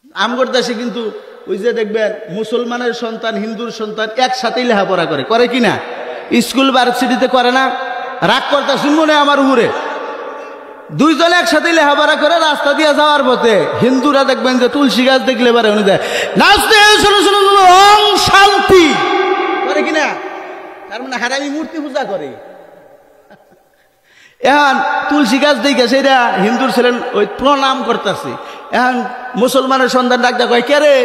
আমগর দেশে কিন্তু ওই যে দেখবেন মুসলমানের সন্তান হিন্দুর সন্তান একসাথেই লেখাপড়া করে কিনা? স্কুল ভার্সিটিতে করে না? রাগ করতে শুনবো না আমার উপরে। দুইজনে একসাথে লেখাপড়া করে রাস্তা দিয়ে যাওয়ার পথে হিন্দুরা দেখবেন যে তুলসী গাছ দেখলে পারে উনি দেয় নাচতে শোনো শোনো ওং শান্তি করে কিনা? তার মানে হারামি মূর্তি পূজা করে। এখন তুলসী গাছ দেখে সেটা হিন্দুর ছেলেন ওই প্রণাম করতেছে। এখন মুসলমানের সন্তান ডাকতে কয় কে রে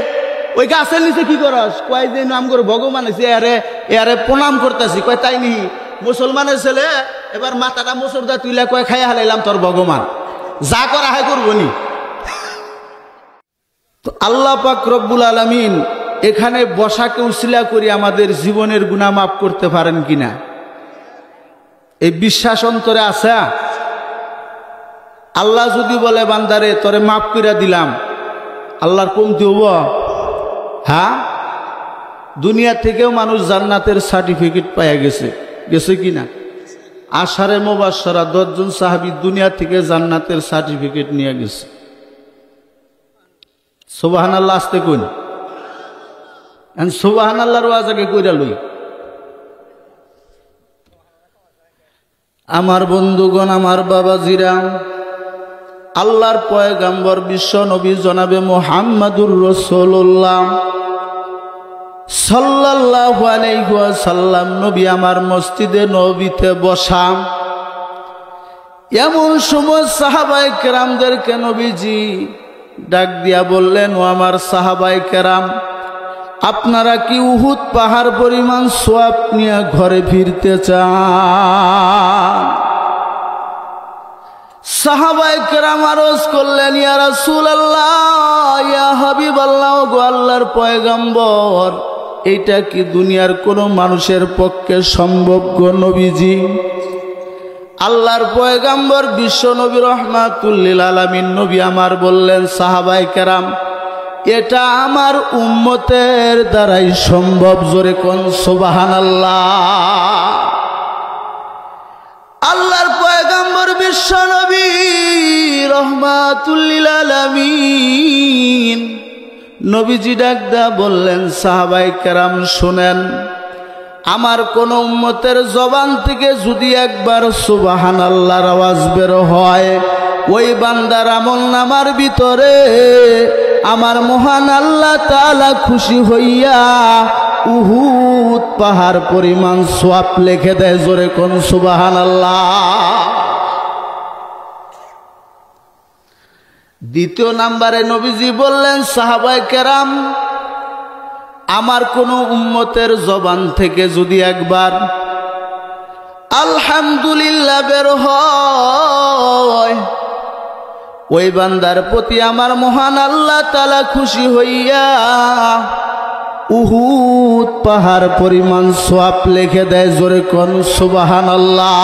ওই গাছের নিচে কি করস? কয় যে নাম করে ভগবান আছে এরে প্রণাম করতেছি। কয় তাই নি? মুসলমানের ছেলে এবার মাথাটা মুসুরদা তুইলা কয় খাইয়া হালাইলাম তোর ভগবান, যা করা হয় করবো নি। তো আল্লাহ পাক রব্বুল আলামিন এখানে বসাকে উসিলা করি আমাদের জীবনের গুনাহ মাফ করতে পারেন কিনা এই বিশ্বাস অন্তরে আছে? আল্লাহ যদি বলে বান্দারে তোরে মাফ করে দিলাম, আল্লাহর কমতি হব? হ্যাঁ, দুনিয়া থেকেও মানুষ জান্নাতের সার্টিফিকেট পাইয়া গেছে কিনা? আশারে মুবাশশারা 10 জন সাহাবী দুনিয়া থেকে জান্নাতের সার্টিফিকেট নিয়ে গেছে। সুবহানাল্লাহ আস্তে কইন, এন্ড সুবহানাল্লাহর ওয়াজকে কইরা লই। আমার বন্ধুগণ, আমার বাবাজিরা, আল্লাহর পয়গাম্বর বিশ্ব নবী জনাবে মুহাম্মাদুর রাসূলুল্লাহ সাল্লাল্লাহু আলাইহি ওয়াসাল্লাম নবী আমার মসজিদে নবীতে বসা। এমন সময় সাহাবায়ে কেরামদেরকে নবীজি ডাক দিয়া বললেন, ও আমার সাহাবায়ে কেরাম, আপনারা কি উহুদ পাহাড় পরিমাণ সওয়াব নিয়ে ঘরে ফিরতে চান? সাহাবায়ে কেরাম আরজ করলেন, ইয়া রাসূলুল্লাহ, ইয়া হাবিবাল্লাহ, গো আল্লাহর পয়গম্বর, এটা কি দুনিয়ার কোনো মানুষের পক্ষে সম্ভব গো নবীজি? আল্লাহর পয়গম্বর বিশ্ব নবী রাহমাতুল লিল আলামিন নবী আমার বললেন, সাহাবায়ে কেরাম, এটা আমার উম্মতের দ্বারাই সম্ভব। জোরে কোন সুবহানাল্লাহ। আল্লাহর পয়গম্বর বিশ্ব নবী রাহমাতুল লিল আলামিন নবীজি ডাকদা বললেন, সাহাবায়ে কেরাম শুনেন, আমার কোন উম্মতের জবান থেকে যদি একবার সুবহানাল্লাহর আওয়াজ বের হয়, ওই বান্দার আমলনামার ভিতরে আমার মহান আল্লাহ তাআলা খুশি হইয়া উহুদ পাহাড় পরিমাণ সওয়াব লিখে দেয়। জোরে কোন সুবহানাল্লাহ। দ্বিতীয় নাম্বারে নবীজি বললেন, সাহাবায়ে কেরাম, আমার কোন উম্মতের জবান থেকে যদি একবার আলহামদুলিল্লাহ বের হয়, ওই বান্দার প্রতি আমার মহান আল্লাহ তাআলা খুশি হইয়া উহুদ পাহাড় পরিমাণ সওয়াব লিখে দেয়। জোরে কোন সুবহানাল্লাহ।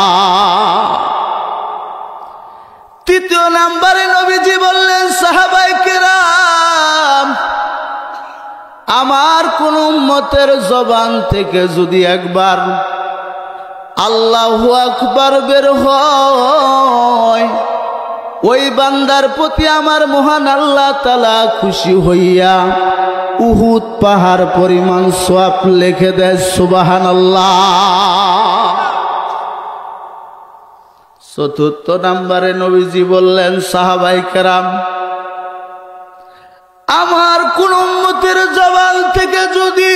তৃতীয় নাম্বারে নবীজি বললেন, সাহাবায়ে কেরাম, আমার কোন উম্মতের জবান থেকে যদি একবার আল্লাহু আকবার বের হয়, ওই বান্দার প্রতি আমার মহান আল্লাহ তাআলা খুশি হইয়া উহুদ পাহাড় পরিমাণ সওয়াব লিখে দেয়। সুবহানাল্লাহ। চতুর্থ নাম্বারে নবীজি বললেন, সাহাবায়ে কেরাম, আমার কোন উম্মতের জবান থেকে যদি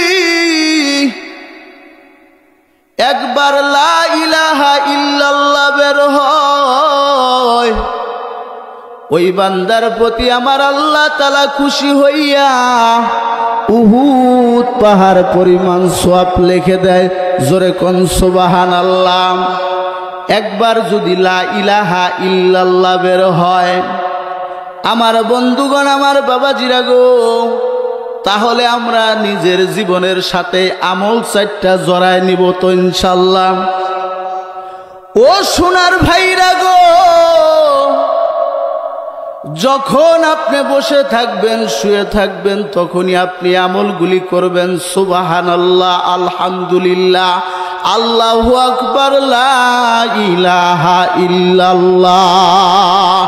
একবার লা ইলাহা ইল্লাল্লাহ বের হয়, ওই বান্দার প্রতি আমার আল্লাহ তাআলা খুশি হইয়া উহুদ পাহাড় পরিমাণ সওয়াব লিখে দেয়। জোরে কোন সুবহানাল্লাহ। একবার যদি লা ইলাহা ইল্লাল্লাহ বের হয়, আমার বন্ধুগণ, আমার বাবাজিরা গো, তাহলে আমরা নিজের জীবনের সাথে আমল 4টা জড়ায় নিব তো ইনশাআল্লাহ। ও সোনার ভাইরা গো, যখন আপনি বসে থাকবেন, শুয়ে থাকবেন, তখনই আপনি আমলগুলি করবেন সুবহানাল্লাহ, আলহামদুলিল্লাহ, আল্লাহু আকবার, লা ইলাহা ইল্লাল্লাহ।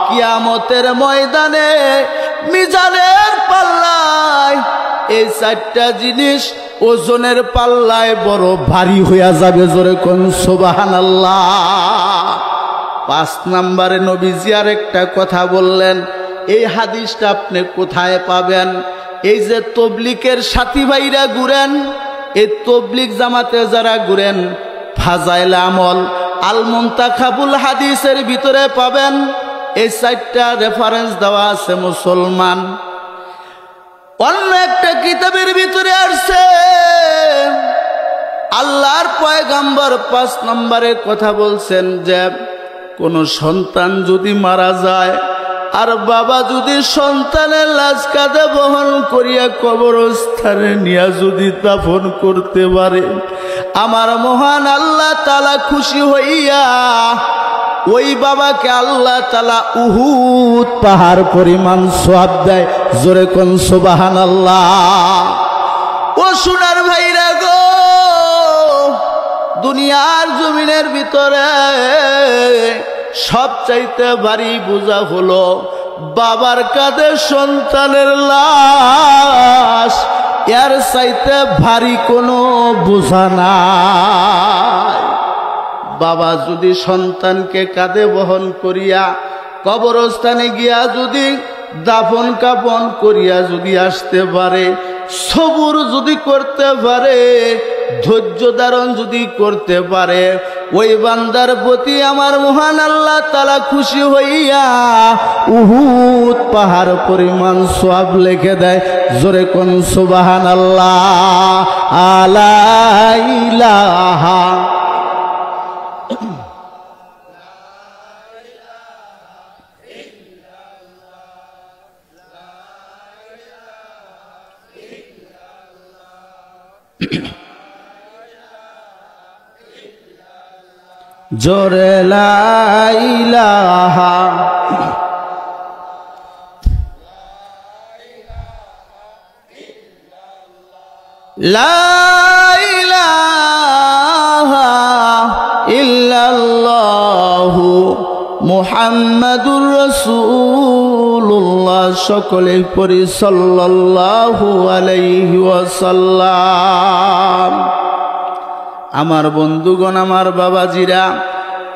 কিয়ামতের ময়দানে মিজানের এই চারটা জিনিস ওজনের পাল্লায় বড় ভারী হইয়া যাবে। জোরে কোন সুবহানাল্লাহ। 5 নম্বরে নবীজি আর একটা কথা বললেন, এই হাদিসটা আপনি কোথায় পাবেন? এই যে তবলিগের সাথী ভাইরা ঘুরেন, এই তবলিগ জামাতে যারা ঘুরেন, ফাজাইল আমল আল মুনতাখাবুল হাদিসের ভিতরে পাবেন। এই 4টা রেফারেন্স দেওয়া আছে মুসলমান। অন্য একটা কিতাবের ভিতরে আসছে, আল্লাহর পয়গম্বর 5 নম্বরে কথা বলছেন যে কোন সন্তান যদি মারা যায় আর বাবা যদি সন্তানের লাশ কাঁধে বহন করিয়া কবরস্থানে নিয়ে যদি দাফন করতে পারে, আমার মহান আল্লাহ তাআলা খুশি হইয়া ওই বাবাকে আল্লাহ তাআলা উহুদ পাহাড় পরিমাণ সওয়াব দেয়। জোরে কোন সুবহানাল্লাহ। ও সোনার ভাইরা গো, দুনিয়ার জমিনের ভিতরে সবচাইতে ভারী বোঝা হলো বাবার কাঁধে সন্তানের লাশ। এর চাইতে ভারী কোনো বোঝা নাই। বাবা যদি সন্তানকে কাঁধে বহন করিয়া কবরস্থানে গিয়া যদি দাফন কাফন করিয়া যদি আসতে পারে, সবুর যদি করতে পারে, ধৈর্য ধারণ যদি করতে পারে, ওই বান্দার প্রতি আমার মহান আল্লাহ তাআলা খুশি হইয়া উহুদ পাহাড় পরিমাণ সওয়াব লিখে দেয়। জোরে কোন সুবহানাল্লাহ। আলা ইলাহা জোরে লা ইলাহা লা ইলাহা ইল্লাল্লাহু মুহাম্মাদুর রাসূলুল্লাহ। সকলে পড়ি সাল্লাল্লাহু আলাইহি ওয়াসাল্লাম। আমার বন্ধুগণ, আমার বাবাজিরা,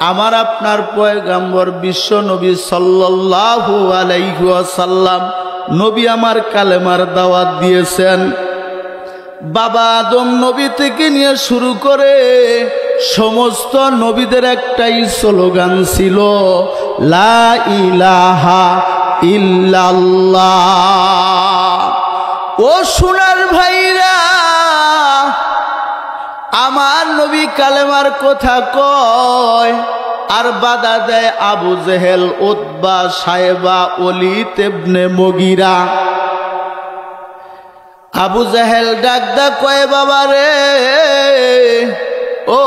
আমার আপনার পয়গম্বর বিশ্ব নবী সাল্লাল্লাহু আলাইহি ওয়াসাল্লাম, নবী আমার কালেমার দাওয়াত দিয়েছেন। বাবা আদম নবী থেকে নিয়ে শুরু করে সমস্ত নবীদের একটাই স্লোগান ছিল, লা ইলাহা ইল্লাল্লাহ। ও সোনার ভাইরা, আমার নবী কালেমার কথা কয় আর বাধা দেয় আবু জেহেল, উতবা, সাইবা, ওলীদ ইবনে মুগীরা। আবু জেহেল ডাকদা কয়, বাবা রে, ও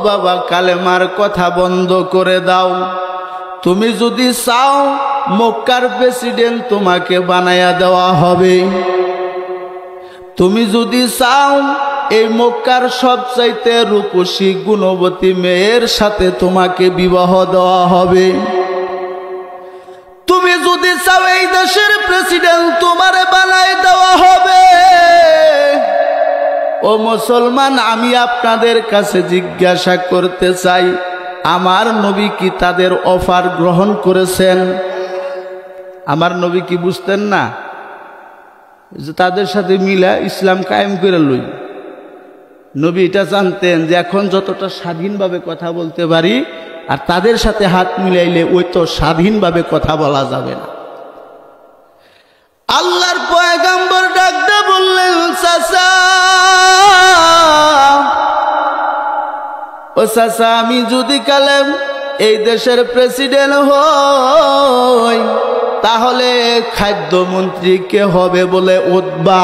বাবা, কালেমার কথা বন্ধ করে দাও। তুমি যদি চাও মক্কার প্রেসিডেন্ট তোমাকে বানায়া দেওয়া হবে। তুমি যদি চাও এই মক্কার সবচাইতে রূপসী গুণবতী মেয়ের সাথে তোমাকে বিবাহ দেওয়া হবে। তুমি যদি চাও এই দেশের প্রেসিডেন্ট তোমারে বানায় দেওয়া হবে। ও মুসলমান, আমি আপনাদের কাছে জিজ্ঞাসা করতে চাই, আমার নবী কি তাদের অফার গ্রহণ করেছেন? আমার নবী কি বুঝতেন না যে তাদের সাথে মিলা ইসলাম কায়েম করে লই? নবী এটা জানতেন যে এখন যতটা স্বাধীনভাবে কথা বলতে পারি, আর তাদের সাথে হাত মিলাইলে ওই তো স্বাধীনভাবে কথা বলা যাবে না। আল্লাহর পয়গম্বর ডাকতে বললেন, চাচা, ও চাচা, আমি যদি কালেম এই দেশের প্রেসিডেন্ট হই, তাহলে খাদ্যমন্ত্রী কে হবে বলে উতবা,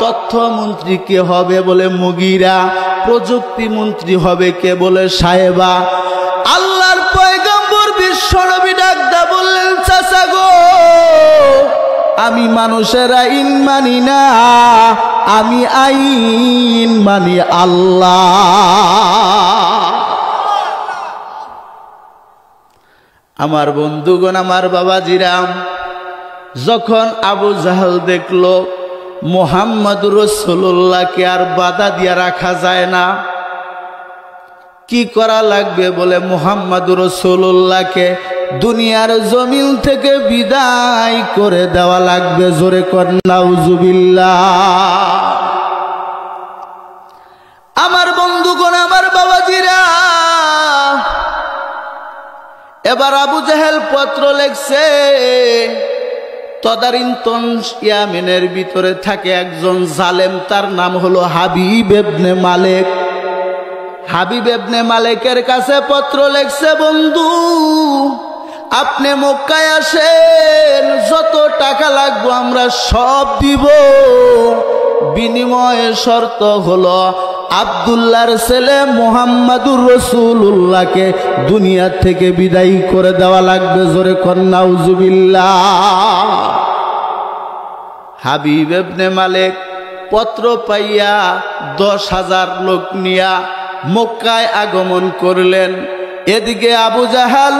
তথ্যমন্ত্রী কে হবে বলে মুগীরা, প্রযুক্তি মন্ত্রী হবে কে বলে সাহেবা। আল্লাহর পয়গম্বর বিশ্বনবী ডাকদা বললেন, চাচা গো, আমি মানুষের আইন মানি না, আমি আইন মানি আল্লাহ। আমার বন্ধুগণ, আমার বাবাজিরা, যখন আবু জাহাল দেখলো মুহাম্মদুর রাসূলুল্লাহকে আর বাধা দিয়া রাখা যায় না। কি করা লাগবে? বলে মুহাম্মদুর রাসূলুল্লাহকে দুনিয়ার জমিন থেকে বিদায় করে দেওয়া লাগবে। জোরে কর নাউজুবিল্লাহ। আমার বন্ধুগণ, আমার বাবাজিরা, এবার আবু জেহেল পত্র লেখছে। তদারিন্তন ইয়ামেনের ভিতরে থাকে একজন জালেম, তার নাম হলো হাবিব ইবনে মালিক। হাবিব ইবনে মালিকের কাছে পত্র লেখছে, বন্ধু আপনি মক্কায় আসেন, যত টাকা লাগবে আমরা সব দিব, বিনিময়ে শর্ত হলো আব্দুল্লাহর ছেলে মুহাম্মদুর রাসূলুল্লাহকে দুনিয়া থেকে বিদায় করে দেওয়া লাগবে। জোরে কর নাউজুবিল্লাহ। হাবিব ইবনে মালিক পত্র পাইয়া 10,000 লোক নিয়া মক্কায় আগমন করলেন। এদিকে আবু জাহাল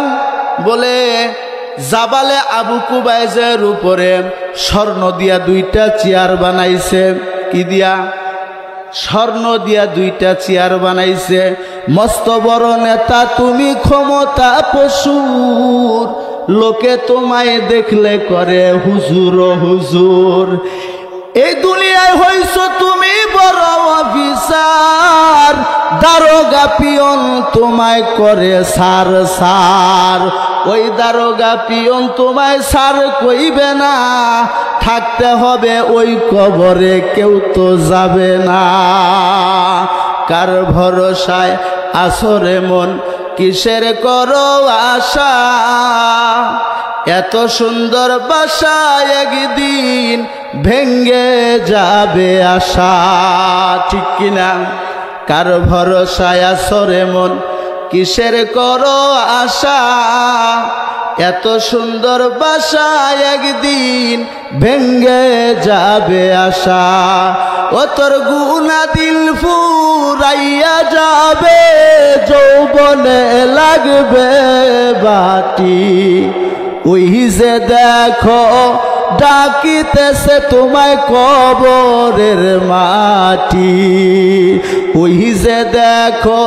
বলে জাবালে আবু কুবাইজের উপরে স্বর্ণ দিয়া 2টা চেয়ার বানাইছে। কি দিয়া? স্বর্ণ দিয়া 2টা চেয়ার বানাইছে। মস্ত বড় নেতা তুমি, ক্ষমতা পশুর, লোকে তোমায় দেখলে করে হুজুর হুজুর। এই দুনিয়ায় হইছ তুমি বড় অফিসার, দারোগা পিয়ন তোমায় করে সার সার। ওই দারোগা পিয়ন তোমায় সার কইবে না, থাকতে হবে ওই কবরে, কেউ তো যাবে না। কার ভরসায় আসরে মন, কিসের করো আশা? এত সুন্দর বাসা একদিন ভেঙ্গে যাবে আশা। ঠিক কিনা? কার ভরসায় আসরে মন, কিসের করো আশা? এত সুন্দর বাসা একদিন ভেঙ্গে যাবে আশা। ও তোর গুনা দিল ফুরাইয়া যাবে, যৌবনে লাগবে বাটি। ওই যে দেখো ডাকিতেছে তোমায় কবরের মাটি। ওই যে দেখো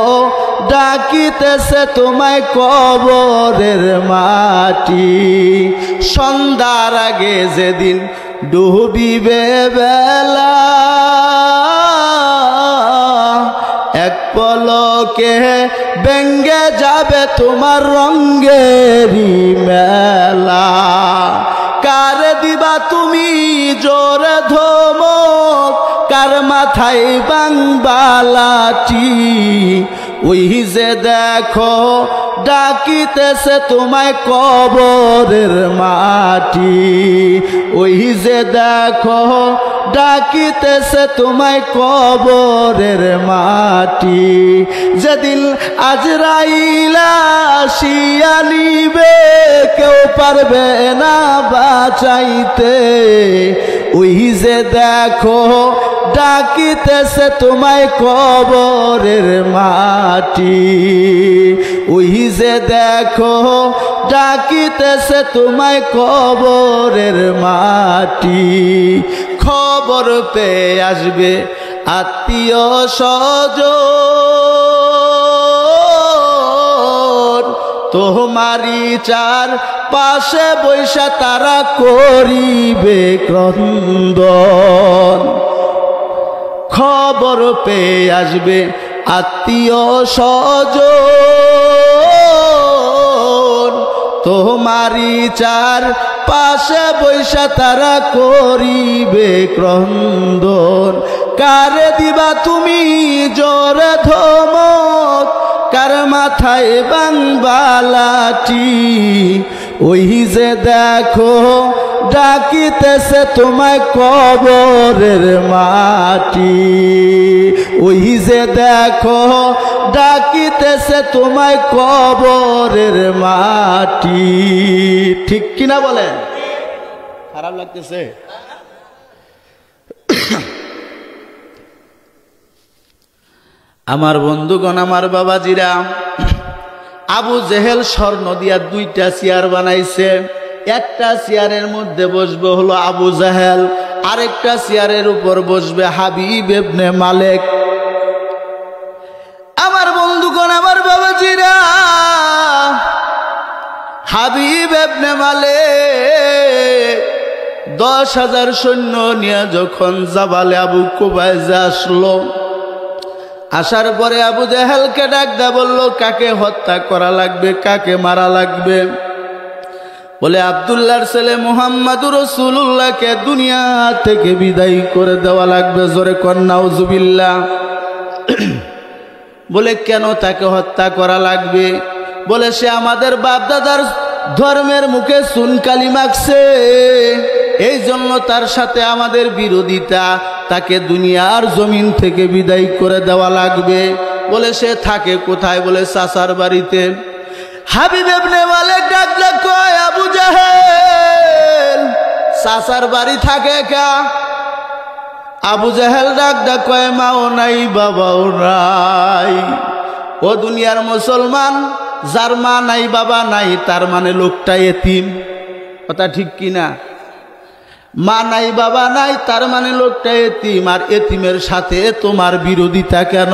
ডাকিতেছে তোমায় কবরের মাটি। সন্ধ্যার আগে যেদিন ডুবিবে বেলা, এক পলকে ভেঙ্গে যাবে তোমার রঙ্গেরি মেলা। কারে দিবা তুমি জোরে ধমক, কার মাথায় বাংবালাটি? ওই যে দেখো ডাকিতেছে তোমায় কবরের মাটি। ওই যে দেখো ডাকিতেছে তোমায় কবরের মাটি। যেদিন আজরাইল আসিয়া নিবে, কেউ পারবে না বাঁচাইতে। ওই যে দেখো ডাকিতেছে তোমায় কবরের মাটি। ওই যে দেখো ডাকিতেছে তোমায় কবরের মাটি। খবর পেয়ে আসবে আত্মীয় স্বজন, তোমারি চার পাশে বৈশা তারা করিবে ক্রন্দন। খবর পেয়ে আসবে আত্মীয় স্বজন, তোমারি চার পাশে বৈশা তারা করিবে ক্রন্দন। কারে দিবা তুমি জোরে ধমক, কার মাথায় বাংবালাটি? ওই যে দেখো ডাকিতেছে তোমায় কবরের মাটি। ওই যে দেখো ডাকিতেছে তোমায় কবরের মাটি। ঠিক কিনা বলেন? খারাপ লাগতেছে? আমার বন্ধুগণ, আমার বাবাজিরা, আবু জেহেল স্বর্ণ দিয়া 2টা চেয়ার বানাইছে। একটা চেয়ারের মধ্যে বসবে হলো আবু জাহেল, আরেকটা চেয়ারের উপর বসবে হাবিব ইবনে মালিক। আমার বন্ধুগণ, আমার বাবাজিরা, হাবিব ইবনে মালিক 10,000 সৈন্য নিয়ে যখন জাবালে আবু কুবাইজা আসলো, আসার পরে আবু জেহেলকে ডাক দেয়া বলল, কাকে হত্যা করা লাগবে, কাকে মারা লাগবে? বলে আব্দুল্লাহর ছেলে মুহাম্মাদুর রাসূলুল্লাহকে দুনিয়া থেকে বিদায় করে দেওয়া লাগবে। জোরে কর নাউজুবিল্লাহ। বলে কেন তাকে হত্যা করা লাগবে? বলে সে আমাদের বাপ দাদার ধর্মের মুখে সুনকালি মাখছে, এই জন্য তার সাথে আমাদের বিরোধিতা, তাকে দুনিয়ার জমিন থেকে বিদায় করে দেওয়া লাগবে। বলে সে থাকে কোথায়? বলে চাচার বাড়িতে। হাবিব ইবনে মালিক ডাকলে কয়, আবু জাহেল চাচার বাড়ি থাকে কা? আবু জাহেল ডাকলে কয়, মাও নাই বাবাও নাই। ও দুনিয়ার মুসলমান, যার মা নাই বাবা নাই তার মানে লোকটা এতিম। কথা ঠিক কিনা? মা নাই বাবা নাই তার মানে লোকটা এতিম। আর এতিমের সাথে তোমার বিরোধিতা কেন?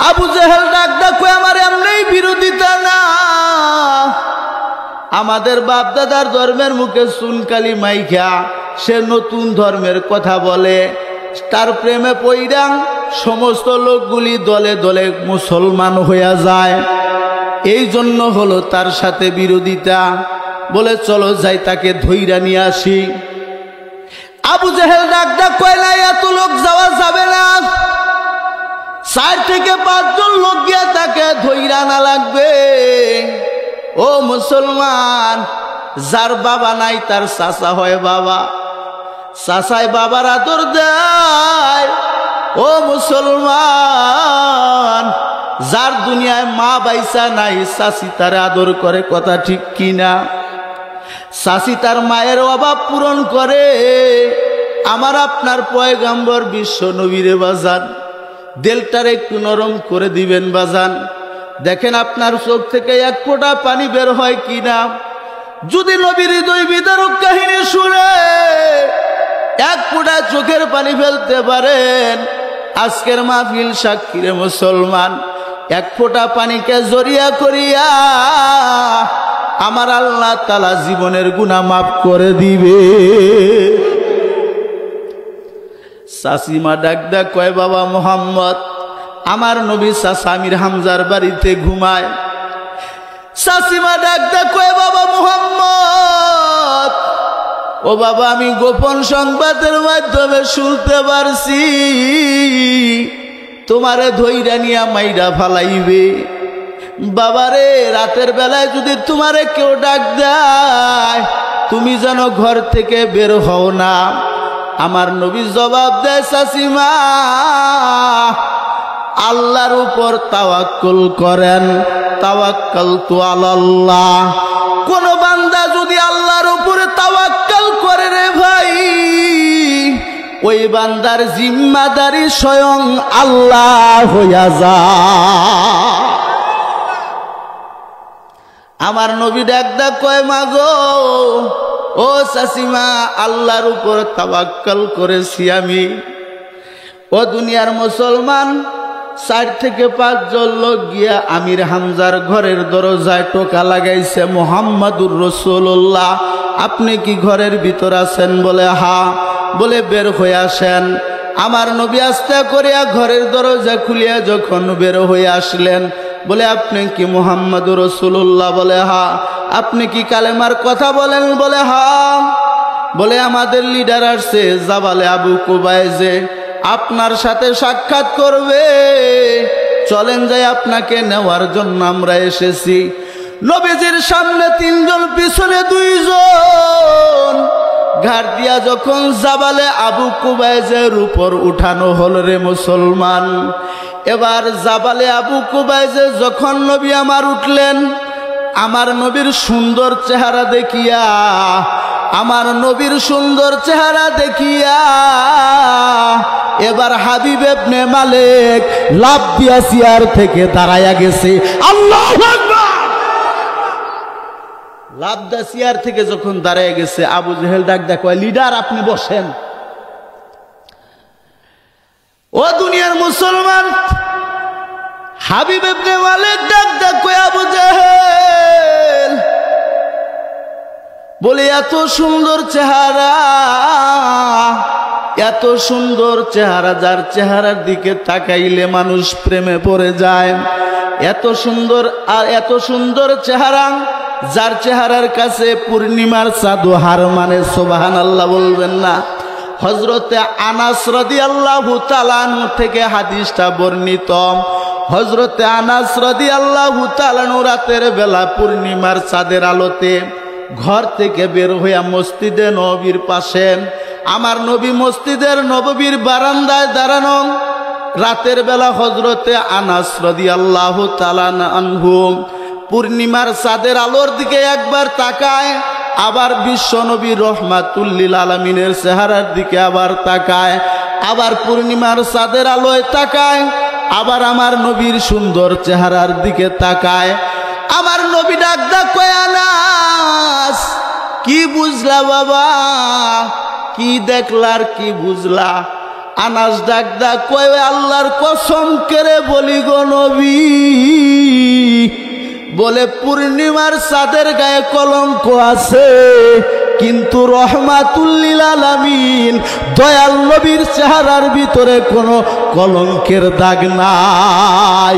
আবু জেহেল ডাক কয়, আমার এমনি বিরোধিতা না, আমাদের বাপ দাদার ধর্মের মুখে সুনকালি মাইখা সে নতুন ধর্মের কথা বলে, তার প্রেমে পইরা সমস্ত লোকগুলি দলে দলে মুসলমান হইয়া যায়, এই জন্য হলো তার সাথে বিরোধিতা। বলে চলো যাই, তাকে ধইরা নিয়ে আসি। আবু জেহেল ডাক কয়, না এত লোক যাওয়া যাবে না, 4 থেকে 5 জন লোক গিয়া তাকে ধইরা না লাগবে। ও মুসলমান, যার বাবা নাই তার চাচা হয় বাবা, চাচাই বাবার আদর দেয়। ও মুসলমান, যার দুনিয়ায় মা বাইসা নাই চাচি তার আদর করে। কথা ঠিক কিনা? চাচি তার মায়ের অভাব পূরণ করে। আমার আপনার পয়গম্বর বিশ্ব নবীরে বাজান, দিলটার একটু নরম করে দিবেন বাজান। দেখেন আপনার চোখ থেকে 1 ফোঁটা পানি বের হয় কিনা। যদি নবীর হৃদয় বিদারক কাহিনী শুনে 1 ফোঁটা চোখের পানি ফেলতে পারেন, আজকের মাহফিল সাক্ষী রে মুসলমান, 1 ফোঁটা পানিকে জরিয়া করিয়া আমার আল্লাহ তাআলা জীবনের গুনাহ মাফ করে দিবে। চাচিমা ডাক কয়, বাবা মুহাম্মদ, আমার নবী চাচা আমির হামজার বাড়িতে ঘুমায়। চাচিমা ডাক কয়, বাবা মুহাম্মদ, ও বাবা, আমি গোপন সংবাদের মাধ্যমে শুনতে পারছি তোমারে ধইরা নিয়া মাইরা ফালাইবে। বাবারে, রাতের বেলায় যদি তোমারে কেউ ডাক দেয়, তুমি যেন ঘর থেকে বের হও না। আমার নবী জবাব দেয়, চাচিমা, আল্লাহর উপর তাওয়াক্কুল করেন, তাওয়াক্কালতু আলাল্লাহ। কোন বান্দা যদি আল্লাহর উপরে তাওয়াক্কুল করে রে ভাই, ওই বান্দার জিম্মাদারি স্বয়ং আল্লাহ হইয়া যায়। আমার নবী ডাক কয়, মাগো, ও চাচিমা, আল্লাহর উপর তাওয়াক্কুল করেছি আমি। ও দুনিয়ার মুসলমান, 4 থেকে 5 জন লোক গিয়া আমির হামজার ঘরের দরজায় টোকা লাগাইছে, মুহাম্মাদুর রাসূলুল্লাহ, আপনি কি ঘরের ভিতর আছেন? বলে হা। বলে বের হয়ে আসেন। আমার নবী আস্তে করিয়া ঘরের দরজা খুলিয়া যখন বের হয়ে আসলেন, বলে আপনি কি মুহাম্মাদুর রাসূলুল্লাহ? বলে হা। আপনি কি কালেমার কথা বলেন? বলে হা। বলে আমাদের লিডার আসছে জাবালে আবু কুবাইজে, আপনার সাথে সাক্ষাৎ করবে, চলেন যাই, আপনাকে নেওয়ার জন্য আমরা এসেছি। নবীজির সামনে 3 জন, পিছনে 2 জন। ঘাট দিয়া যখন জাবালে আবু কুবাইজের উপর উঠানো হল রে মুসলমান, এবার জাবালে আবু কুবাইজে যখন নবী আমার উঠলেন, আমার নবীর সুন্দর চেহারা দেখিয়া, আমার নবীর সুন্দর চেহারা দেখিয়া এবার হাবিব ইবনে মালিক লাফ দিয়া চেয়ার থেকে দাঁড়াইয়া গেছে। আল্লাহু আকবার। লাবদা চেয়ার থেকে যখন দাঁড়িয়ে গেছে, আবু জেহেল ডাক দেয়, কয় লিডার আপনি বসেন। ও দুনিয়ার মুসলমান, হাবিব ইবনে মালিক ডাক দেয়, কয় আবু জেহেল, বলে এত সুন্দর চেহারা, এত সুন্দর চেহারা, যার চেহারার দিকে তাকাইলে মানুষ প্রেমে পড়ে যায়, এত সুন্দর আর এত সুন্দর চেহারা, যার চেহারার কাছে পূর্ণিমার চাঁদ হার মানে। সুবহানাল্লাহ বলবেন না? হযরতে আনাস রাদিয়াল্লাহু তাআলা আনহু থেকে হাদিসটা বর্ণিত। হযরতে আনাস রাদিয়াল্লাহু তাআলা আনহু রাতের বেলা পূর্ণিমার চাঁদের আলোতে ঘর থেকে বের হইয়া মসজিদে নববীর পাশে, আমার নবী মসজিদের নববীর বারান্দায় দাঁড়ানো। রাতের বেলা হযরতে আনাস রাদিয়াল্লাহু তাআলা আনহু পূর্ণিমার চাঁদের আলোর দিকে একবার তাকায়, আবার বিশ্ব নবী রহমাতুল লিল আলামিনের চেহারার দিকে আবার তাকায়, আবার পূর্ণিমার চাঁদের আলোয় তাকায়, আবার আমার নবীর সুন্দর চেহারার দিকে তাকায়। আমার নবী ডাক ডাক কয়, আনাস কি বুঝলা বাবা, কি দেখলার কি বুঝলা? আনাস ডাক ডাক কয়, আল্লাহর কসম করে বলি গো নবী, বলে পূর্ণিমার চাঁদের গায়ে কলঙ্ক আছে, কিন্তু রহমাতুল লিল আলামিন দয়াল নবীর চেহারার ভিতরে কোনো কলঙ্কের দাগ নাই।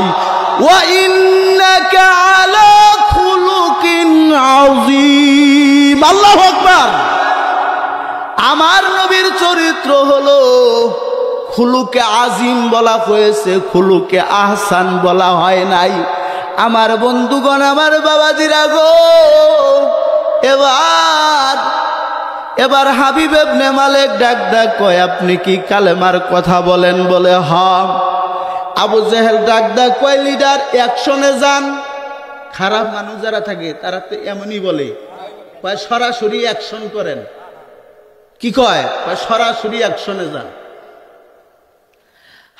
ওয়া ইন্নাকা আলা খুলুকিন আযীম। আল্লাহু আকবার। আমার নবীর চরিত্র হলো খুলুকে আজিম বলা হয়েছে, খুলুকে আহসান বলা হয় নাই। আমার বন্ধুগণ, আমার বাবাজিরা গো, এবার হাবিব ইবনে মালিক ডাক ডাক কয়, আপনি কি কালেমার কথা বলেন? বলে হ্যাঁ। আবু জেহেল ডাক ডাক কয়, লিডার অ্যাকশনে যান। খারাপ মানুষ যারা থাকে তারা তো এমনই বলে, কয় সরাসরি অ্যাকশন করেন। কি কয়? সরাসরি অ্যাকশনে যান।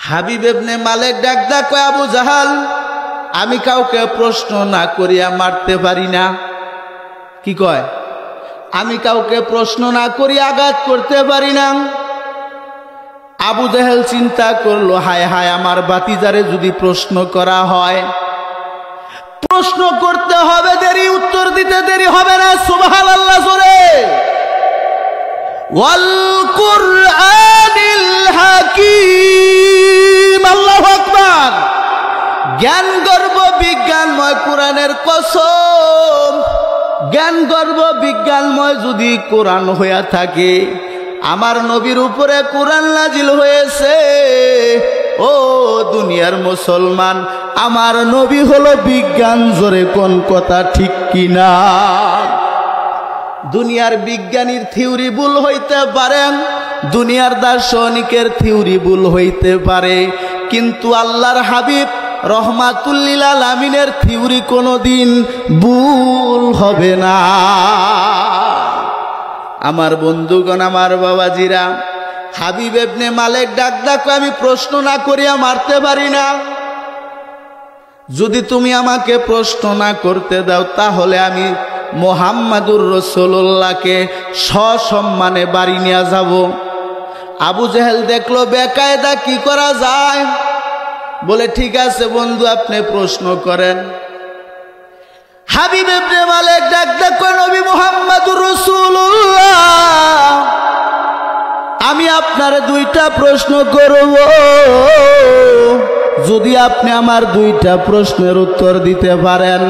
হাবিব ইবনে মালিক ডাক ডাক কয়, আবু জাহাল, আমি কাউকে প্রশ্ন না করিয়া মারতে পারি না। কি কয়? আমি কাউকে প্রশ্ন না করিয়া আঘাত করতে পারি না। আবু জেহেল চিন্তা করলো, হায় হায়, আমার বাতিজারে যদি প্রশ্ন করা হয়, প্রশ্ন করতে হবে দেরি, উত্তর দিতে দেরি হবে না। সুবহানাল্লাহ জোরে। ওয়াল কুরআনিল হাকীম। আল্লাহু আকবার। জ্ঞান গর্ব বিজ্ঞানময় কোরআনের কসম, জ্ঞান গর্ব বিজ্ঞানময় যদি কোরআন হইয়া থাকে, আমার নবীর উপরে কোরআন নাজিল হয়েছে। ও দুনিয়ার মুসলমান, আমার নবী হলো বিজ্ঞান। জোরে কোন কথা ঠিক কিনা? দুনিয়ার বিজ্ঞানীর থিওরি ভুল হইতে পারে, দুনিয়ার দার্শনিকের থিওরি ভুল হইতে পারে, কিন্তু আল্লাহর হাবিব রহমাতুল লিল আলামিনের থিওরি কোনোদিন ভুল হবে না। আমার বন্ধুগণ, আমার বাবাজিরা, হাবিব ইবনে মালিক ডাক ডাক, আমি প্রশ্ন না করিয়া মারতে পারি না। যদি তুমি আমাকে প্রশ্ন না করতে দাও, তাহলে আমি মুহাম্মাদুর রাসূলুল্লাহকে সসম্মানে বাড়ি নিয়ে যাব। আবু জেহেল দেখলো বেকায়দা, কি করা যায়? বলে ঠিক আছে বন্ধু, আপনি প্রশ্ন করেন। হাবিব ইবনে মালিক ডাক ডাক কয়, নবী মুহাম্মাদুর রাসূলুল্লাহ, আমি আপনারে দুইটা প্রশ্ন করব। যদি আপনি আমার দুইটা প্রশ্নের উত্তর দিতে পারেন,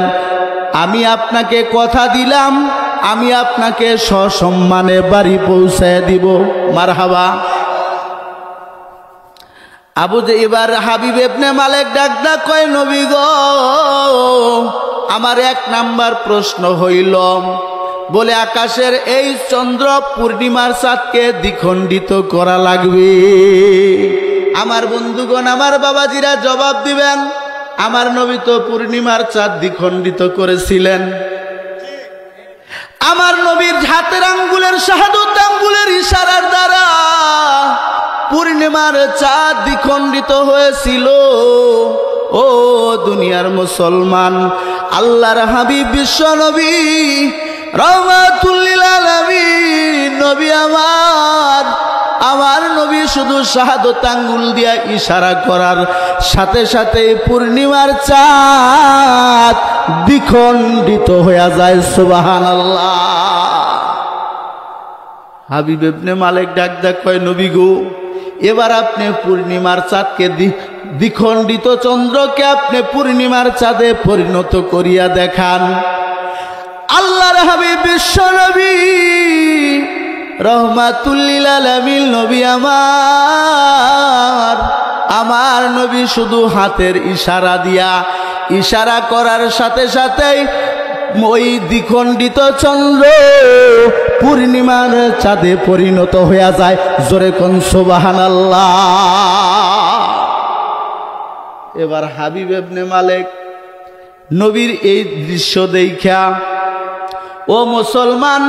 আমি আপনাকে কথা দিলাম, আমি আপনাকে সসম্মানে বাড়ি পৌঁছায় দিব। মারহাবা। এবার হাবিব ইবনে মালিক ডাক ডাক কয়, নবী গো, আমার এক নাম্বার প্রশ্ন হইল, বলে আকাশের এই চন্দ্র পূর্ণিমার চাঁদকে দ্বিখণ্ডিত করা লাগবে। আমার বন্ধুগণ, আমার বাবাজিরা জবাব দিবেন, আমার নবী তো পূর্ণিমার চাঁদ দ্বিখণ্ডিত করেছিলেন। আমার নবীর হাতের আঙ্গুলের, শাহাদত আঙ্গুলের ইশারার দ্বারা পূর্ণিমার চাঁদ দ্বিখণ্ডিত হয়েছিল। ও দুনিয়ার মুসলমান, আল্লাহর হাবিব বিশ্ব নবী রাহমাতুল লিল আলামিন নবী আমার নবী শুধু শাহাদত আঙ্গুল দিয়া ইশারা করার সাথে সাথে পূর্ণিমার চাঁদ দ্বিখণ্ডিত হয়ে যায়। সুবহানাল্লাহ। হাবিব ইবনে মালিক ডাক ডাক কয়, নবী গো, এবার আপনি পূর্ণিমার চাঁদকে দ্বিখণ্ডিত চন্দ্রকে আপনি পূর্ণিমার চাঁদে পরিণত করিয়া দেখান। আল্লাহর হাবিব বিশ্ব নবী রাহমাতুল লিল আলামিন নবী আমার নবী শুধু হাতের ইশারা দিয়া ইশারা করার সাথে সাথেই ওই দ্বিখণ্ডিত চন্দ্র পূর্ণিমার চাঁদে পরিণত হয়ে যায়। জোরে কোন সুবহানাল্লাহ। এবার হাবিব ইবনে মালিক নবীর এই দৃশ্য দেখা, ও মুসলমান,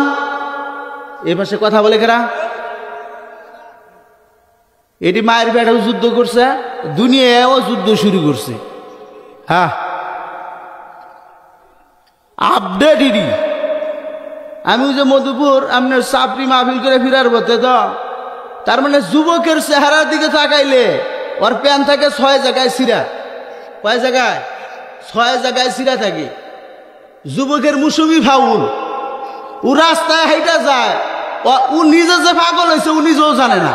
এ পাশে কথা বলে কেরা, এটি মায়ের পেটেও যুদ্ধ করছে, দুনিয়াও যুদ্ধ শুরু করছে। হ্যাঁ, আপডেট ইডি। আমি যে মধুপুর আপনার চাপড়ি মাহফিল করে ফিরার পথে, তো তার মানে যুবকের চেহারার দিকে তাকাইলে ওর প্যান থাকে 6 জায়গায় সিরা। কয় জায়গায়? 6 জায়গায় সিরা থাকে। যুবকের মুসুমি ফাউল, ও রাস্তায় হাইটা যায়, ও নিজে যে পাগল হয়েছে ও নিজেও জানে না।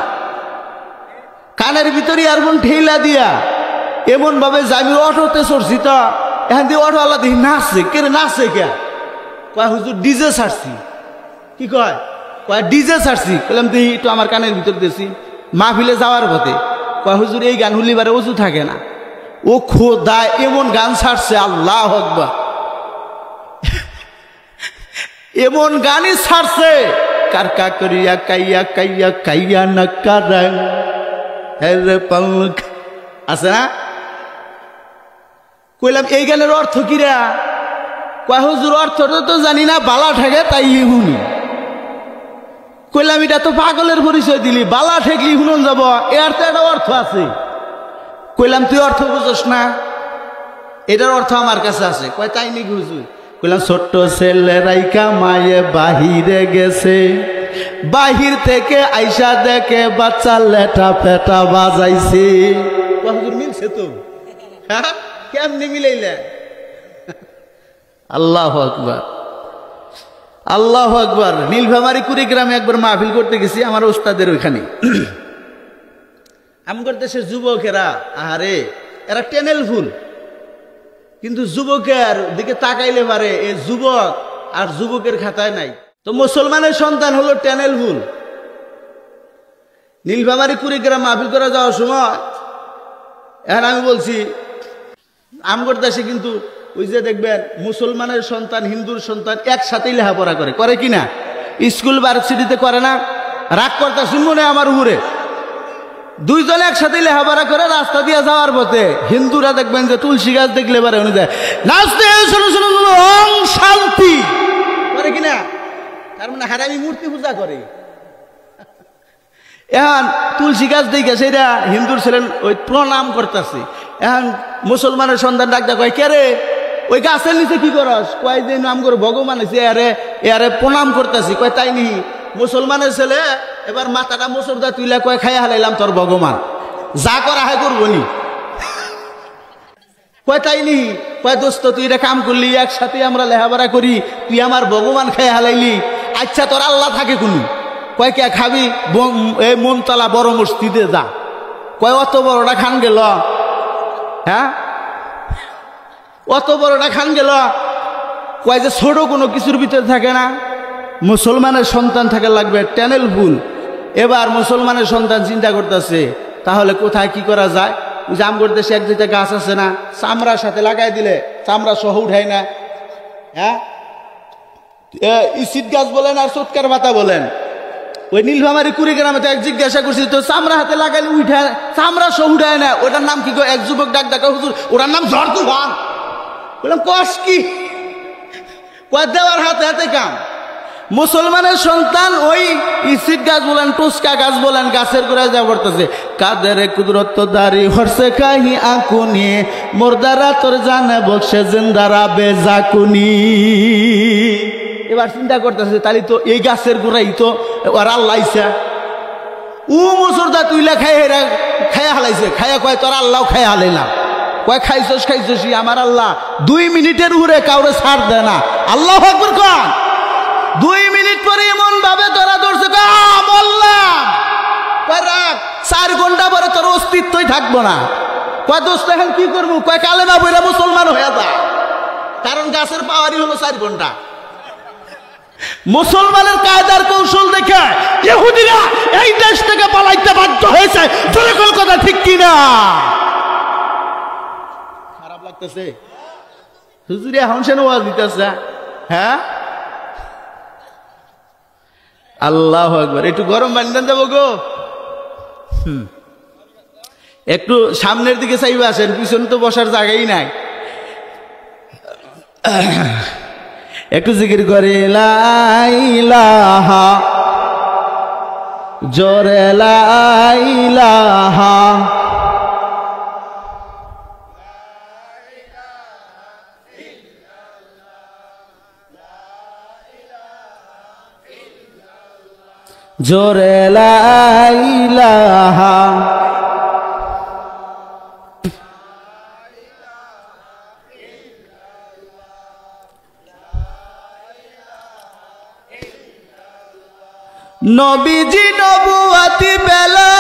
কানের ভিতরে ইয়ারফোন ঠেলা দিয়া এমন ভাবে আমি অটোতে চড়ছি, তো এখান দিয়ে অটো আল্লাহ দেখি নাচছে। কে নাচছে? কে কয় হুজুর ডিজে ছাড়ছি। কি কয়? কয় ডিজে ছাড়ছি। বললাম দেখি একটু আমার কানের ভিতর দিয়েছি। মাহফিলে যাওয়ার পথে কয় হুজুর এই গান হুলিবারে অজু থাকে না। ও খোদা এমন গান ছাড়ছে, আল্লাহু আকবার, এমন গানই ছাড়ছে। কারকা করিয়া কাইয়া কাইয়া কাইয়া নাকারা হেরে পালক আছে না? কইলাম এই গানের অর্থ কিরা? কয় হুজুর অর্থটা তো জানি না, বালা ঠেকে তাই শুনি। কইলাম এটা তো পাগলের পরিচয় দিলি, বালা ঠেকলি শুনুন যাব, এর তো একটা অর্থ আছে। কইলাম তুই অর্থ বুঝোস না? এটার অর্থ আমার কাছে আছে। কয় তাই নাকি হুজুর? কইলাম ছোট্ট ছেলে রাইকা মায়ে বাহিরে গেছে, বাহির থেকে আইসা দেখে বাচ্চা লেটা পেটা বাজাইছে। হুজুর মিলছে তো? হ্যাঁ, কেমনি মিলাইলে? আল্লাহু আকবার, আল্লাহু আকবার। নীলফামারী কুড়িগ্রামে একবার মাহফিল করতে গেছি আমার ওস্তাদের ওইখানে। আমগর দেশের যুবকেরা, আহারে, এরা টেনেল ফুল, কিন্তু যুবকের দিকে তাকাইলে পারে এ যুবক আর যুবকের খাতায় নাই। তো মুসলমানের সন্তান হলো টেনেল ফুল। নীলফামারী কুড়িগ্রাম মাহফিল করে যাওয়ার সময় এখন আমি বলছি আমগর দেশে কিন্তু ওই যে দেখবেন মুসলমানের সন্তান হিন্দুর সন্তান একসাথেই লেখাপড়া করে, করে কিনা? স্কুল ভার্সিটিতে করে না? রাগ করতে শুনবো না আমার উপরে। দুইজনে একসাথে লেখাপড়া করে রাস্তা দিয়ে যাওয়ার পথে হিন্দুরা দেখবেন যে তুলসী গাছ দেখলে পারে উনি যায় নাচতে, শোনো শোনো শোনো, ওং শান্তি করে কিনা? তার মানে হারামি মূর্তি পূজা করে। এখন তুলসী গাছ দেখে সেটা হিন্দুর ছিলেন ওই প্রণাম করতেছে। এখন মুসলমানের সন্তান ডাকতে কয়, কে রে ওই গাছের নিচে কি করস? কয় যে নাম করে ভগবান আছে, এরে প্রণাম করতেছি। কয় তাই নি? মুসলমানের ছেলে এবার মাথাটা মুসুরদা তুইলা কয় খাইয়া হালাইলাম তোর ভগবান, যা করা হয় করবো নি। কয় তাই নি? কয় দোস্ত তুই এটা কাম করলি, একসাথে আমরা লেখাপড়া করি, তুই আমার ভগবান খাইয়া হালাইলি, আচ্ছা তোর আল্লাহ থাকে কোন? কয় কে খাবি? এই মনতলা বড় মসজিদে যা। কয় অত বড়টা খান গেল? হ্যাঁ, অত বড়টা খান গেল? কয় যে ছোট কোনো কিছুর ভিতরে থাকে না, মুসলমানের সন্তান থাকে লাগবে টেনেল ফুল। এবার মুসলমানের সন্তান চিন্তা করতেছে তাহলে কোথায় কি করা যায়। আমগর দেশে এক দুইটা গাছ আছে না, চামড়ার সাথে লাগাই দিলে চামড়া সহ উঠায় না? হ্যাঁ, ইসিড গাছ বলেন আর চটকার পাতা বলেন। ওই নীলফামারী কুড়িগ্রামে তো এক জিজ্ঞাসা করছি, তো চামড়া হাতে লাগাইলে উঠায়, চামড়া সহ উঠায় না, ওটার নাম কি? এক যুবক ডাক ডাকা হুজুর ওটার নাম ঝড় তুফান। বললাম কস কি? কয় দেওয়ার হাতে হাতে কাম। মুসলমানের সন্তান ওই ইসিড গাছ বলেন, টুসকা গাছ বলেন, গাছের গোড়ায় যা পড়তেছে, কাদের কুদরত দারি হরসে কাহি আকুনি মোরদারা তোর জানে বক্সে জিন্দারা বেজাকুনি। এবার চিন্তা করতেছে তাহলে তো এই গাছের গোড়াই তো আর আল্লাহ আইসা ও মুসুরদা তুইলা খাইয়া হালাইছে খাইয়া কয় তোর আল্লাহ খাইয়া হালাইলাম কয় খাইছস আমার আল্লাহ 2 মিনিটের উপরে কাউরে ছাড় দেয় না আল্লাহু আকবার কন 2 মিনিট পরে এমন ভাবে ধরা ধরছে বললাম কয় রাখ 4 ঘন্টা পরে তোর অস্তিত্বই থাকবো না কয় দোস্ত এখন কি করবো কয় কালেমা বইরা মুসলমান হয়ে যা কারণ গাছের পাওয়ারই হলো 4 ঘন্টা মুসলমানের কায়দার কৌশল দেখে ইহুদিরা এই দেশ থেকে পালাইতে বাধ্য হয়েছে জোরে কোন কথা ঠিক কিনা খারাপ লাগতেছে হুজুরে হাউসেন ওয়াজ দিতেছে হ্যাঁ আল্লাহু আকবার একটু গরম পানি দেন দেবো গো একটু সামনের দিকে চাইবে আসেন পিছনে তো বসার জায়গাই নাই একটু জিকির করে লা ইলাহা জোরে লা ইলাহা জোরে লা ইলাহা নবীজি নবুয়াতি পেলা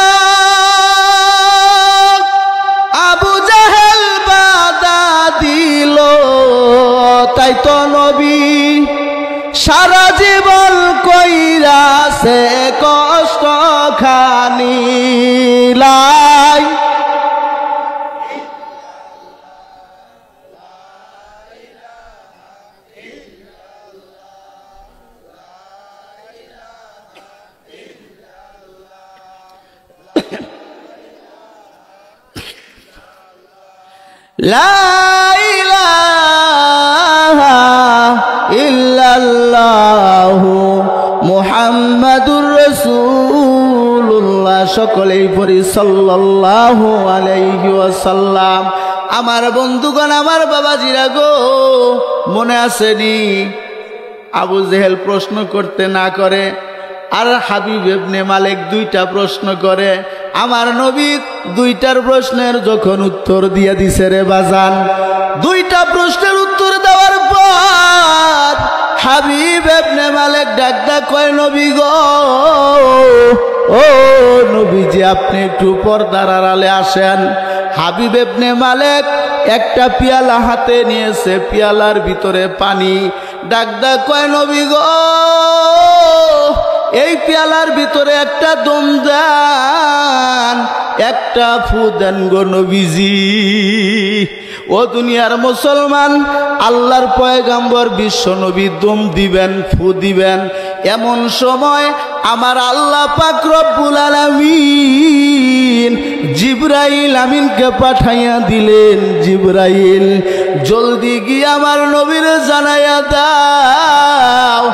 আবু জাহেল বাধা দিল তাই তো নবী সারা জীবন কইরাছে কষ্ট খানি লাই লা ইলাহা ইল্লাল্লাহু মুহাম্মাদুর রাসূলুল্লাহ সকলেই পড়ি সাল্লাল্লাহু আলাইহি ওয়াসাল্লাম আমার বন্ধুগণ আমার বাবাজিরা গো মনে আসেনি আবু জেহেল প্রশ্ন করতে না করে আর হাবিব ইবনে মালিক 2টা প্রশ্ন করে আমার নবী 2টার প্রশ্নের যখন উত্তর দিয়ে দিছে রে বাজান 2টা প্রশ্নের উত্তর দেওয়ার পর হাবিব ইবনে মালিক ডাক কয় নবী গো ও নবীজি আপনি একটু পর্দার আড়ালে আসেন হাবিব ইবনে মালিক একটা পেয়ালা হাতে নিয়েছে পেয়ালার ভিতরে পানি ডাক কয় নবী গো এই পেয়ালার ভিতরে একটা দম দেন একটা ফু দেন গো নবীজি ও দুনিয়ার মুসলমান আল্লাহর পয়গম্বর বিশ্ব নবী দম দিবেন ফু দিবেন এমন সময় আমার আল্লাহ পাক রব্বুল আলামিন জিবরাইল আমিনকে পাঠাইয়া দিলেন জিবরাইল জলদি গিয়ে আমার নবীরে জানাইয়া দাও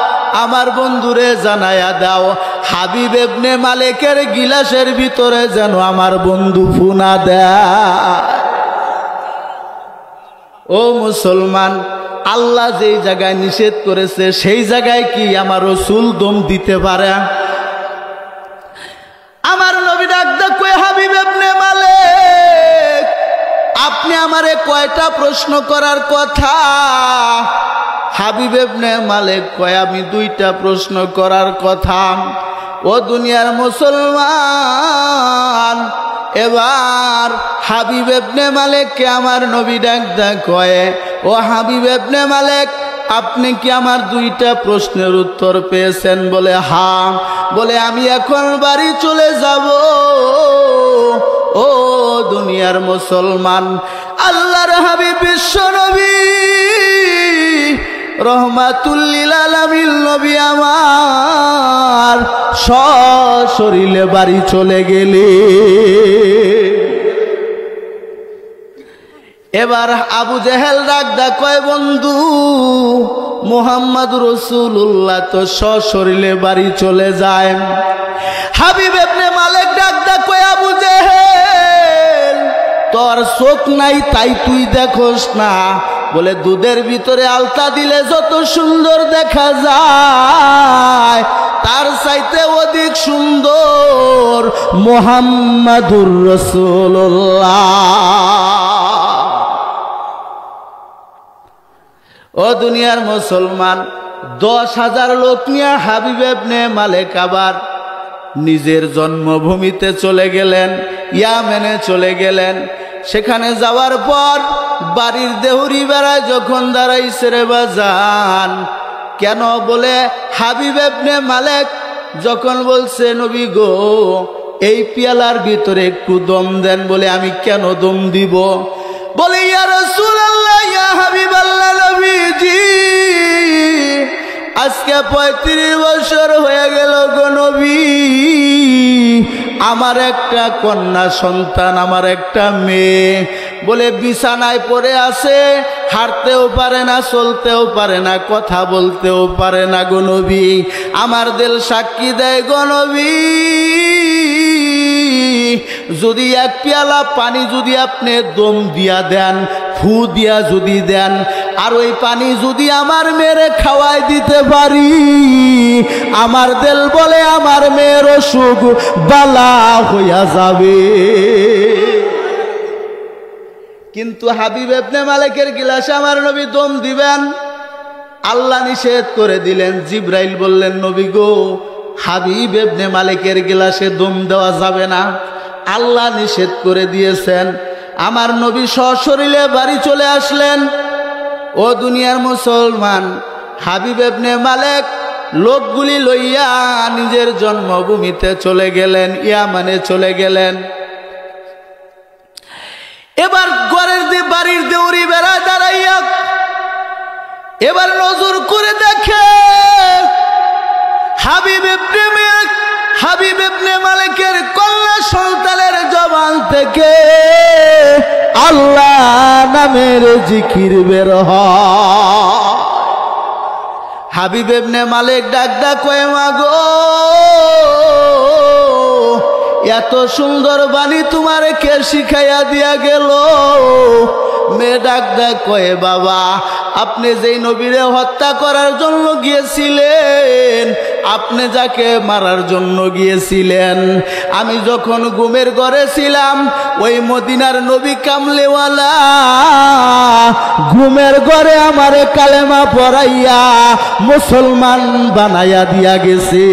আমার বন্ধুরে জানাইয়া দাও হাবিব ইবনে মালিকের গিলাসের ভিতরে যেন আমার বন্ধু ফুনা দেয় ও মুসলমান আল্লাহ যেই জায়গায় নিষেধ করেছে সেই জায়গায় কি আমার রাসূল দম দিতে পারে আমার নবী ডাক কয় হাবিব ইবনে মালিক আপনি আমারে কয়টা প্রশ্ন করার কথা হাবিব ইবনে মালিক কয় আমি 2টা প্রশ্ন করার কথা ও দুনিয়ার মুসলমান এবার হাবিব ইবনে মালিককে আমার নবী ডাক কয় ও হাবিব ইবনে মালিক আপনি কি আমার 2টা প্রশ্নের উত্তর পেয়েছেন বলে হ্যাঁ বলে আমি এখন বাড়ি চলে যাব ও দুনিয়ার মুসলমান আল্লাহর হাবিব বিশ্ব নবী রহমাতুল লিল আলামিন নবী আমার সশরীরে বাড়ি চলে গেলে এবার আবু জেহেল ডাক কয় বন্ধু মুহাম্মদ রাসূলুল্লাহ তো সশরীরে বাড়ি চলে যায় হাবিব ইবনে মালিক ডাক কয় আবু জেহেল তোর চোখ নাই তাই তুই দেখোস না বলে দুধের ভিতরে আলতা দিলে যত সুন্দর দেখা যায় তার চাইতে অধিক সুন্দর মুহাম্মাদুর রাসূলুল্লাহ। ও দুনিয়ার মুসলমান, 10,000 লোক নিয়ে হাবিব ইবনে মালেক আবার নিজের জন্মভূমিতে চলে গেলেন, ইয়ামেনে চলে গেলেন। সেখানে যাওয়ার পর বাড়ির দেহুরি বেড়ায় যখন দাঁড়াইছে রে বাজান, কেন বলে হাবিব ইবনে মালেক যখন বলছে নবী গো এই পেয়ালার ভিতরে একটু দম দেন, বলে আমি কেন দম দিব? বলে ইয়া রাসূলুল্লাহ, ইয়া হাবিবাল্লাহ, নবীজি আজকে 35 বছর হয়ে গেল গো নবী, আমার একটা কন্যা সন্তান, আমার একটা মেয়ে বলে বিছানায় পড়ে আছে, হাঁটতেও পারে না, চলতেও পারে না, কথা বলতেও পারে না গো নবী। আমার দিল সাক্ষী দেয় গো নবী, যদি এক পেয়ালা পানি যদি আপনি দম দিয়া দেন, ফু দিয়া যদি দেন, আর ওই পানি যদি আমার মেয়েরে খাওয়াই দিতে পারি, আমার দিল বলে আমার মেয়ের অসুখ বালা হইয়া যাবে। কিন্তু হাবিব ইবনে মালেকের গিলাসে আমার নবী দম দিবেন, আল্লাহ নিষেধ করে দিলেন। জিবরাইল বললেন নবী গো হাবিব ইবনে মালেকের গিলাসে দম দেওয়া যাবে না, আল্লাহ নিষেধ করে দিয়েছেন। আমার নবী সশরীরে বাড়ি চলে আসলেন। ও দুনিয়ার মুসলমান, হাবিব ইবনে মালেক লোকগুলি লইয়া নিজের জন্মভূমিতে চলে গেলেন, ইয়ামানে চলে গেলেন। এবার বাড়ির দেউরি বেড়ায় দাঁড়াইয়া এবার নজর করে দেখে হাবিব ইবনে মালেকের কন্যা সন্তানের জবান থেকে আল্লাহ নামের জিকির বের হয়। হাবিব ইবনে মালেক ডাক কয়ে মাগো এত সুন্দর বাণী তোমার কে শিখাইয়া দিয়া গেল? মেয়ে ডাক কয়ে বাবা আপনি যেই নবীরে হত্যা করার জন্য গিয়েছিলেন, আপনি যাকে মারার জন্য গিয়েছিলেন, আমি যখন ঘুমের ঘরে ছিলাম ওই মদিনার নবী কামলেওয়ালা ঘুমের ঘরে আমারে কালেমা পড়াইয়া মুসলমান বানাইয়া দিয়া গেছে।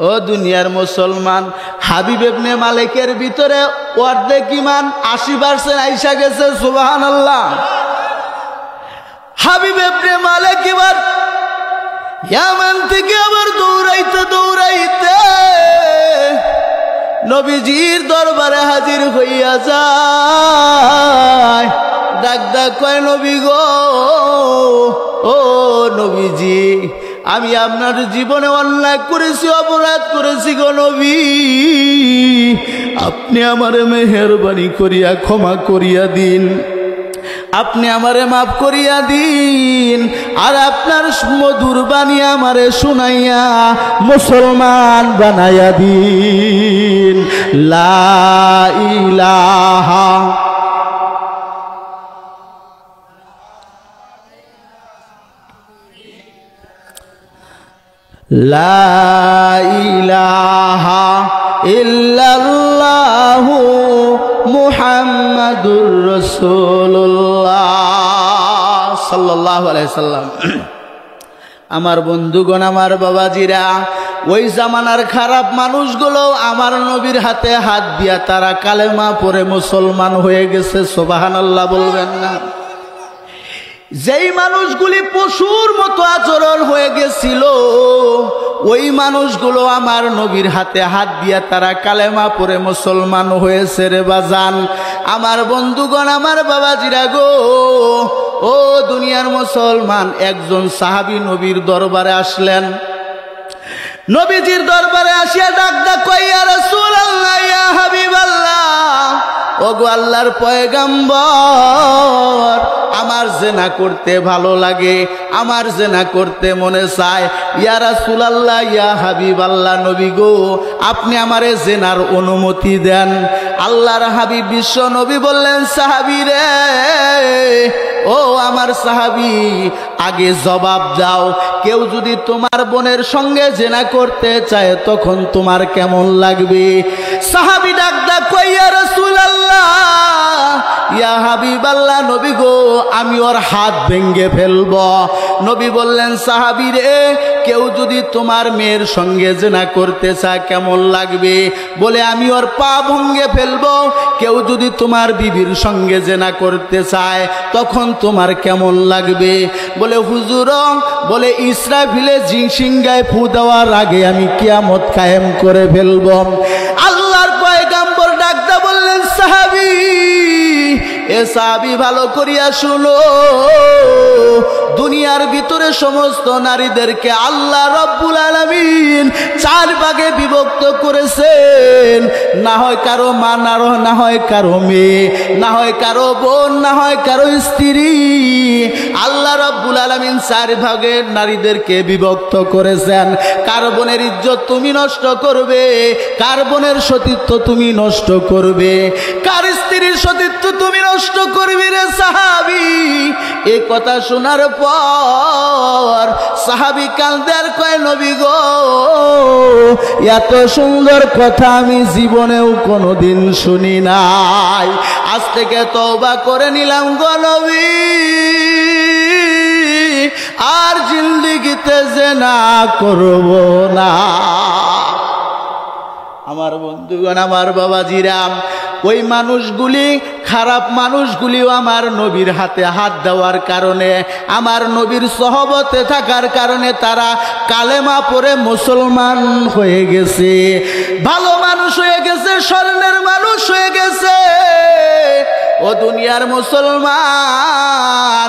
ও দুনিয়ার মুসলমান, হাবিব ইবনে মালেকের ভিতরে অর্ধেক ঈমান 80% আইসা গেছে। সুবহানাল্লাহ। হাবিব ইবনে মালেক এবার ইয়ামান থেকে আবার দৌড়াইতে নবীজির দরবারে হাজির হইয়া যায়। ডাক কয় নবী গো, ও নবীজি আমি আপনার জীবনে অন্যায় করেছি, অপরাধ করেছি গো নবী, আপনি আমারে মেহেরবানি করিয়া ক্ষমা করিয়া দিন, আপনি আমারে মাফ করিয়া দিন, আর আপনার মধুর বাণী আমারে শুনাইয়া মুসলমান বানাইয়া দিন। লা ইলাহা লা ইলাহা ইল্লাল্লাহু মুহাম্মাদুর রাসূলুল্লাহ সাল্লাল্লাহু আলাইহি সাল্লাম। আমার বন্ধুগণ, আমার বাবাজিরা, ওই জামানার খারাপ মানুষগুলো আমার নবীর হাতে হাত দিয়া তারা কালেমা পড়ে মুসলমান হয়ে গেছে। সুবহানাল্লাহ বলবেন না? যেই মানুষগুলি পশুর মতো আচরণ হয়ে গেছিল ওই মানুষগুলো আমার নবীর হাতে হাত দিয়া তারা কালেমা পড়ে মুসলমান হয়েছে রে বাজান। আমার বন্ধুগণ, আমার বাবাজিরা গো, ও দুনিয়ার মুসলমান, একজন সাহাবী নবীর দরবারে আসলেন। নবীজির দরবারে আসিয়া ডাক কয় ইয়া রাসূলুল্লাহ, ইয়া হাবিবাল্লাহ, ও ওগো আল্লাহর পয়গম্বর, আমার জেনা করতে ভালো লাগে, আমার জেনা করতে মনে চায়। ইয়া রাসূলুল্লাহ, ইয়া হাবিবাল্লাহ, নবী গো আপনি আমারে জেনার অনুমতি দেন। আল্লাহর হাবিব বিশ্ব নবী বললেন, সাহাবী রে, ও আমার সাহাবী, আগে জবাব দাও, কেউ যদি তোমার বোনের সঙ্গে জেনা করতে চায় তখন তোমার কেমন লাগবে? সাহাবী ডাকদা কই, ইয়া রাসূলুল্লাহ, ইয়া হাবিবাল্লাহ, নবী গো আমি ওর হাত ভেঙে ফেলব। নবী বললেন, সাহাবী রে, কেউ যদি তোমার মেয়ের সঙ্গে জেনা করতে চায় কেমন লাগবে? বলে আমি ওর পা ভেঙে ফেলব। কেউ যদি তোমার বিবির সঙ্গে জেনা করতে চায় তখন তোমার কেমন লাগবে? বলে হুজুর, বলে ইসরাফিলে জিনসিঙ্গায় ফু দেওয়ার আগে আমি কিয়ামত কায়েম করে ফেলব। আল্লাহর পয়গম্বর ডাকদা বললেন, সাহাবী, এ সাহাবী ভালো করিয়া শুনো, দুনিয়ার ভিতরে সমস্ত নারীদেরকে আল্লাহ রব্বুল আলামিন 4 ভাগে বিভক্ত করেছেন। না হয় কারো মা, না হয় কারো মেয়ে, না হয় কারো বোন, না হয় কারো স্ত্রী। আল্লাহ রব্বুল আলামিন 4 ভাগে নারীদেরকে বিভক্ত করেছেন। কার বোনের ইজ্জত তুমি নষ্ট করবে, কার বোনের সতীত্ব তুমি নষ্ট করবে, কার স্ত্রীর সতীত্ব তুমি নষ্ট করবি রে সাহাবী। এই কথা শোনার পর সাহাবী কাঁদে আর কয়, নবী গো এত সুন্দর কথা আমি জীবনেও কোনোদিন শুনি নাই, আজ থেকে তওবা করে নিলাম গো নবী, আর জিন্দেগিতে জেনা করব না। আমার বন্ধুগণ, আমার বাবাজিরাম, ওই মানুষগুলি, খারাপ মানুষগুলিও আমার নবীর হাতে হাত দেওয়ার কারণে, আমার নবীর সহবতে থাকার কারণে তারা কালেমা পড়ে মুসলমান হয়ে গেছে, ভালো মানুষ হয়ে গেছে, স্বর্ণের মানুষ হয়ে গেছে। ও দুনিয়ার মুসলমান,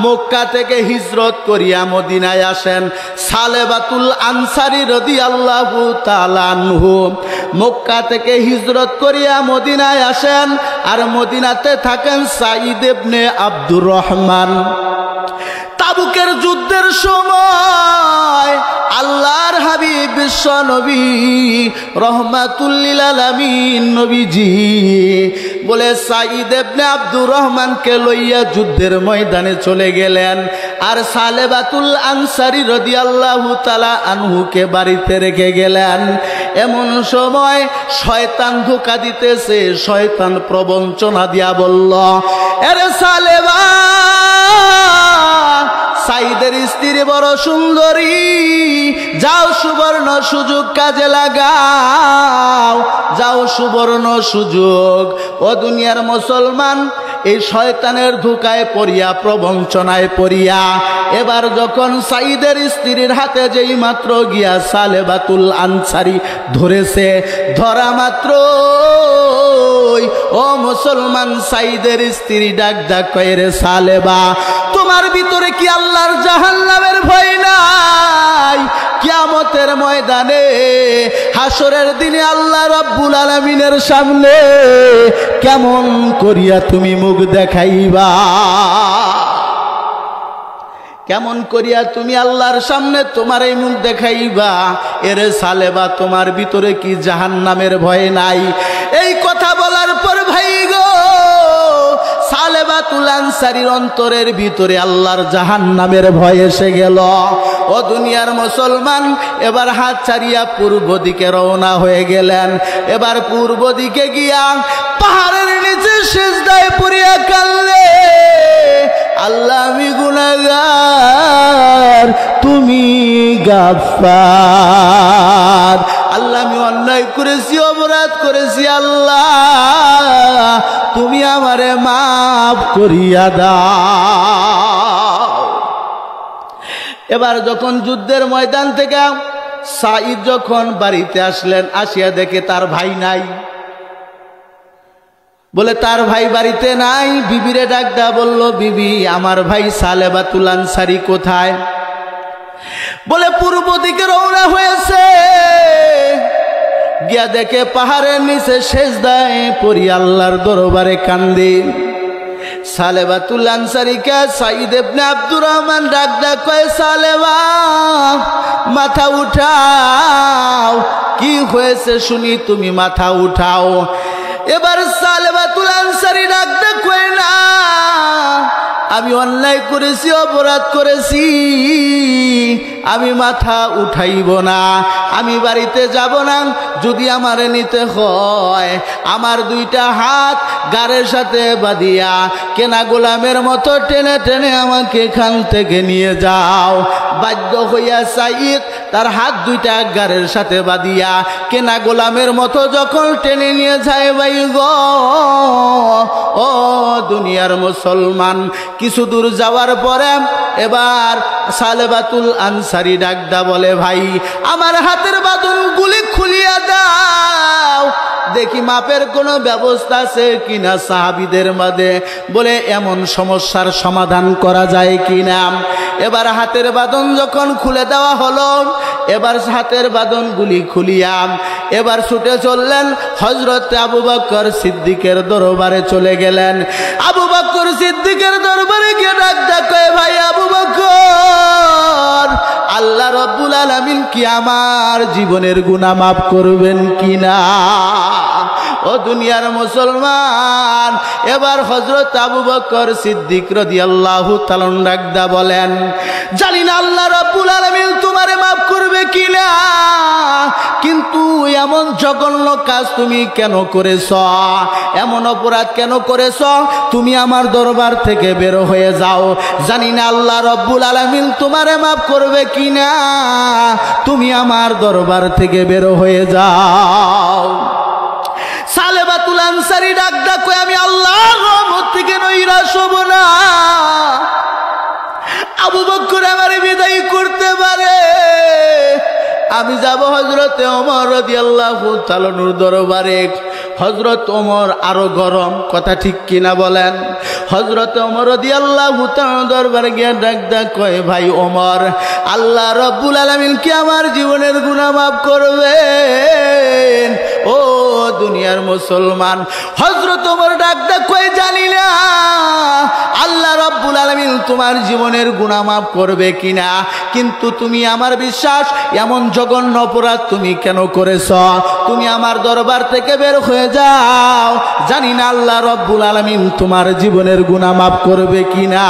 মক্কা থেকে হিজরত করিয়া মদিনায় আসেন সালেবাতুল আনসারী রাদিয়াল্লাহু তাআলা আনহু। মক্কা থেকে হিজরত করিয়া মদিনায় আসেন, আর মদিনাতে থাকেন সাঈদ ইবনে আব্দুর রহমান। তাবুকের যুদ্ধের সময় আল্লাহর হাবিব বিশ্ব নবী রহমাতুল লিল আলামিন নবীজি বলে সাঈদ ইবনে আব্দুর রহমানকে লইয়া যুদ্ধের ময়দানে চলে গেলেন, আর সালেবাতুল আনসারী রাদিয়াল্লাহু তাআলা আনহুকে বাড়িতে রেখে গেলেন। এমন সময় শয়তান ধোঁকা দিতেছে, শয়তান প্রবঞ্চনা দিয়া বলল, আরে সালেবা, সাঈদের স্ত্রী বড় সুন্দরী, যাও সুবর্ণ সুযোগ কাজে লাগাও, যাও সুবর্ণ সুযোগ। ও দুনিয়ার মুসলমান, এই শয়তানের ধোঁকায় পড়িয়া, প্রবঞ্চনায় পড়িয়া এবার যখন সাঈদের স্ত্রীর হাতে যেই মাত্র গিয়া সালেবাতুল আনসারী ধরেছে, ধরা মাত্র ও মুসলমান সাঈদের স্ত্রী ডাক কয়ে, রে সালেবা, তোমার ভিতরে কি আল্লাহর জাহান্নামের ভয় নাই? কিয়ামতের ময়দানে, হাসরের দিনে আল্লাহ রাব্বুল আলামিনের সামনে কেমন করিয়া তুমি মুখ দেখাইবা? কেমন করিয়া তুমি আল্লাহর সামনে তোমার এই মুখ দেখাইবা? এরে সালেবা, তোমার ভিতরে কি জাহান্নামের ভয় নাই? এই কথা বলার পর ভাই গো, সালেবাতুল আনসারীর অন্তরের ভিতরে আল্লাহর জাহান্নামের ভয় এসে গেল। ও দুনিয়ার মুসলমান, এবার হাত ছাড়িয়া পূর্ব দিকে রওনা হয়ে গেলেন। এবার পূর্ব দিকে গিয়া পাহাড়ের নিচে সিজদায় পড়িয়া কাঁদলে, আল্লাহ আমি গুনাহগার, তুমি গাফফার। আল্লাহ আমি অন্যায় করেছি, অপরাধ করেছি, আল্লাহ তুমি আমারে মাফ করিয়া দাও। এবার যখন যুদ্ধের ময়দান থেকে সাঈদ যখন বাড়িতে আসলেন, আসিয়া দেখে তার ভাই নাই। বলে তার ভাই বাড়িতে নাই। বিবিরে ডাক দেয়া বলল, বিবি, আমার ভাই সালেবাতুল আনসারী কোথায়? বলে পূর্ব দিকে রওনা হয়েছে, গিয়া দেখে পাহাড়ের নিচে সেজদায় পড়ি আল্লাহর দরবারে কান্দে। সালেবাতুল আনসারীকে সাঈদ ইবনে আব্দুর রহমান ডাক কয়, সালেবা মাথা উঠাও, কি হয়েছে শুনি, তুমি মাথা উঠাও। এবার সালেবাতুল আনসারী ডাক কয়, না আমি অন্যায় করেছি, অপরাধ করেছি, আমি মাথা উঠাইব না, আমি বাড়িতে যাব না। যদি আমারে নিতে হয় আমার দুইটা হাত গাড়ের সাথে বাঁধিয়া কেনা গোলামের মতো টেনে টেনে আমাকে এখান থেকে নিয়ে যাও। বাধ্য হইয়া সাঈদ তার হাত দুইটা গাড়ের সাথে বাঁধিয়া কেনা গোলামের মতো যখন টেনে নিয়ে যায়, ভাই গো ও দুনিয়ার মুসলমান, কিছু দূর যাওয়ার পরে এবার সালেবাতুল আনসারী ডাকদা বলে, ভাই আমার হাতের বাঁধনগুলি খুলিয়া দাও, দেখি মাপের কোনো ব্যবস্থা আছে কিনা সাহাবীদের মাঝে, বলে এমন সমস্যার সমাধান করা যায় কিনা। এবার হাতের বাঁধন যখন খুলে দেওয়া হলো, এবার হাতের বাঁধনগুলি খুলিয়া এবার ছুটে চললেন হযরত আবু বকর সিদ্দিকের দরবারে চলে গেলেন। আবু বকর সিদ্দিকের দরবারে গিয়ে ডাক কয়, ভাই আবু বকর, আল্লাহ রাব্বুল আলামিন কি আমার জীবনের গুনাহ মাফ করবেন কিনা? ও দুনিয়ার মুসলমান, এবার হযরত আবু বকর সিদ্দিক রাদিয়াল্লাহু তাআলা ডাকদা বলেন, জানি না আল্লাহ রাব্বুল আলামিন তোমারে মাফ করবে কিনা, কিন্তু এমন জঘন্য কাজ তুমি কেন করেছ, এমন অপরাধ কেন করেছ, তুমি আমার দরবার থেকে বের হয়ে যাও, জানি না আল্লাহ রাব্বুল আলামিন তোমারে মাফ করবে কিনা, তুমি আমার দরবার থেকে বের হয়ে যাও। সালেবাতুল আনসারী ডাক কয়, আমি আল্লাহর রহমত থেকে নৈরাশ হব না, আবু বকর আমারে বিদায় করতে পারে, আমি যাব হযরতে ওমর রাদিয়াল্লাহু তাআলা দরবারে। হযরত ওমর আরো গরম, কথা ঠিক কিনা বলেন? হযরত ওমর রাদিয়াল্লাহু তাআলা দরবারে গিয়ে ডাক কয়, ভাই ওমর, আল্লাহ রাব্বুল আলামিন কি আমার জীবনের গুনাহ মাফ করবেন? ও দুনিয়ার মুসলমান, হযরত ওমর ডাক কয়, জানি না আল্লাহ রাব্বুল আলামিন তোমার জীবনের গুনাহ মাফ করবে কিনা, কিন্তু তুমি আমার বিশ্বাস এমন জঘন্য অপরাধ তুমি কেন করেছ, তুমি আমার দরবার থেকে বের হয়ে যাও, জানি না আল্লাহ রাব্বুল আলামিন তোমার জীবনের গুনাহ মাফ করবে কিনা।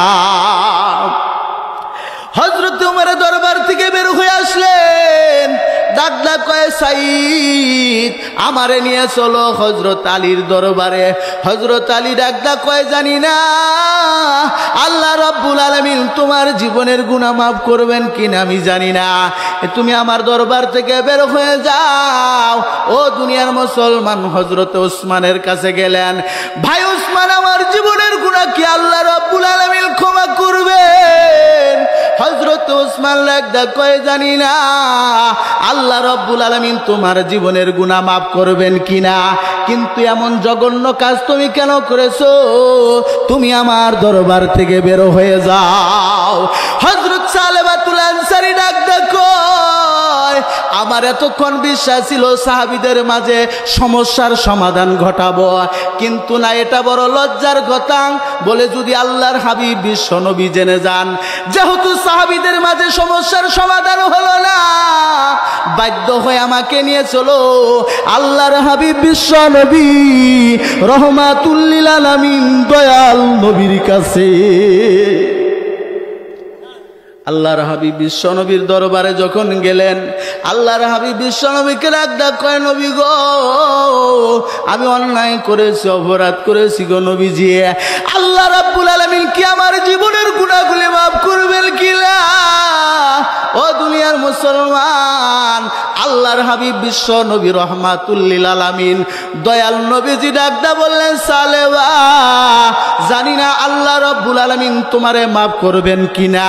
হযরত ওমরের দরবার থেকে বের হয়ে আসলেন, ডাক কয়, সাঈদ আমারে নিয়ে চলো হযরত আলীর দরবারে। হযরত আলী ডাক কয়, জানি না আল্লাহ রাব্বুল আলামিন তোমার জীবনের গুনাহ মাফ করবেন কিনা, আমি জানি না, তুমি আমার দরবার থেকে বের হয়ে যাও। ও দুনিয়ার মুসলমান, হযরত ওসমানের কাছে গেলেন, ভাই ওসমান, আমার জীবনের গুনাহ কি আল্লাহ রাব্বুল আলামিন ক্ষমা করবেন? হযরত ওসমান ডাক কয়, জানি না আল্লাহ রাব্বুল আলামিন তোমার জীবনের গুনাহ মাফ করবেন কিনা, কিন্তু এমন জঘন্য কাজ তুমি কেন করেছো, তুমি আমার দরবার থেকে বের হয়ে যাও। হযরত সালেবাতুল আনসারী ডাক কয়, আমার এতক্ষণ বিশ্বাস ছিল সাহাবীদের মাঝে সমস্যার সমাধান ঘটাবো, কিন্তু না, এটা বড় লজ্জার কথা, বলে যদি আল্লাহর হাবিব বিশ্ব নবী জেনে যান, যেহেতু সাহাবীদের মাঝে সমস্যার সমাধান হলো না, বাধ্য হয়ে আমাকে নিয়ে চলো আল্লাহর হাবিব বিশ্ব নবী রহমাতুল লিল আলামিন দয়াল নবীর কাছে। আল্লাহর হাবিব বিশ্ব নবীর দরবারে যখন গেলেন, আল্লাহর হাবিব বিশ্ব নবীকে ডাক কয়, নবী গো, আমি অন্যায় করেছি, অপরাধ করেছি গো নবীজি, আল্লাহ রাব্বুল আলামিন কি আমার জীবনের গুনাহগুলি মাফ করবেন কিনা? ও দুনিয়ার মুসলমান, আল্লাহর হাবিব বিশ্ব নবী রহমাতুল লিল আলামিন দয়াল নবীজি ডাকদা বললেন, সালেবা, জানি না আল্লাহ রাব্বুল আলামিন তোমারে মাফ করবেন কিনা,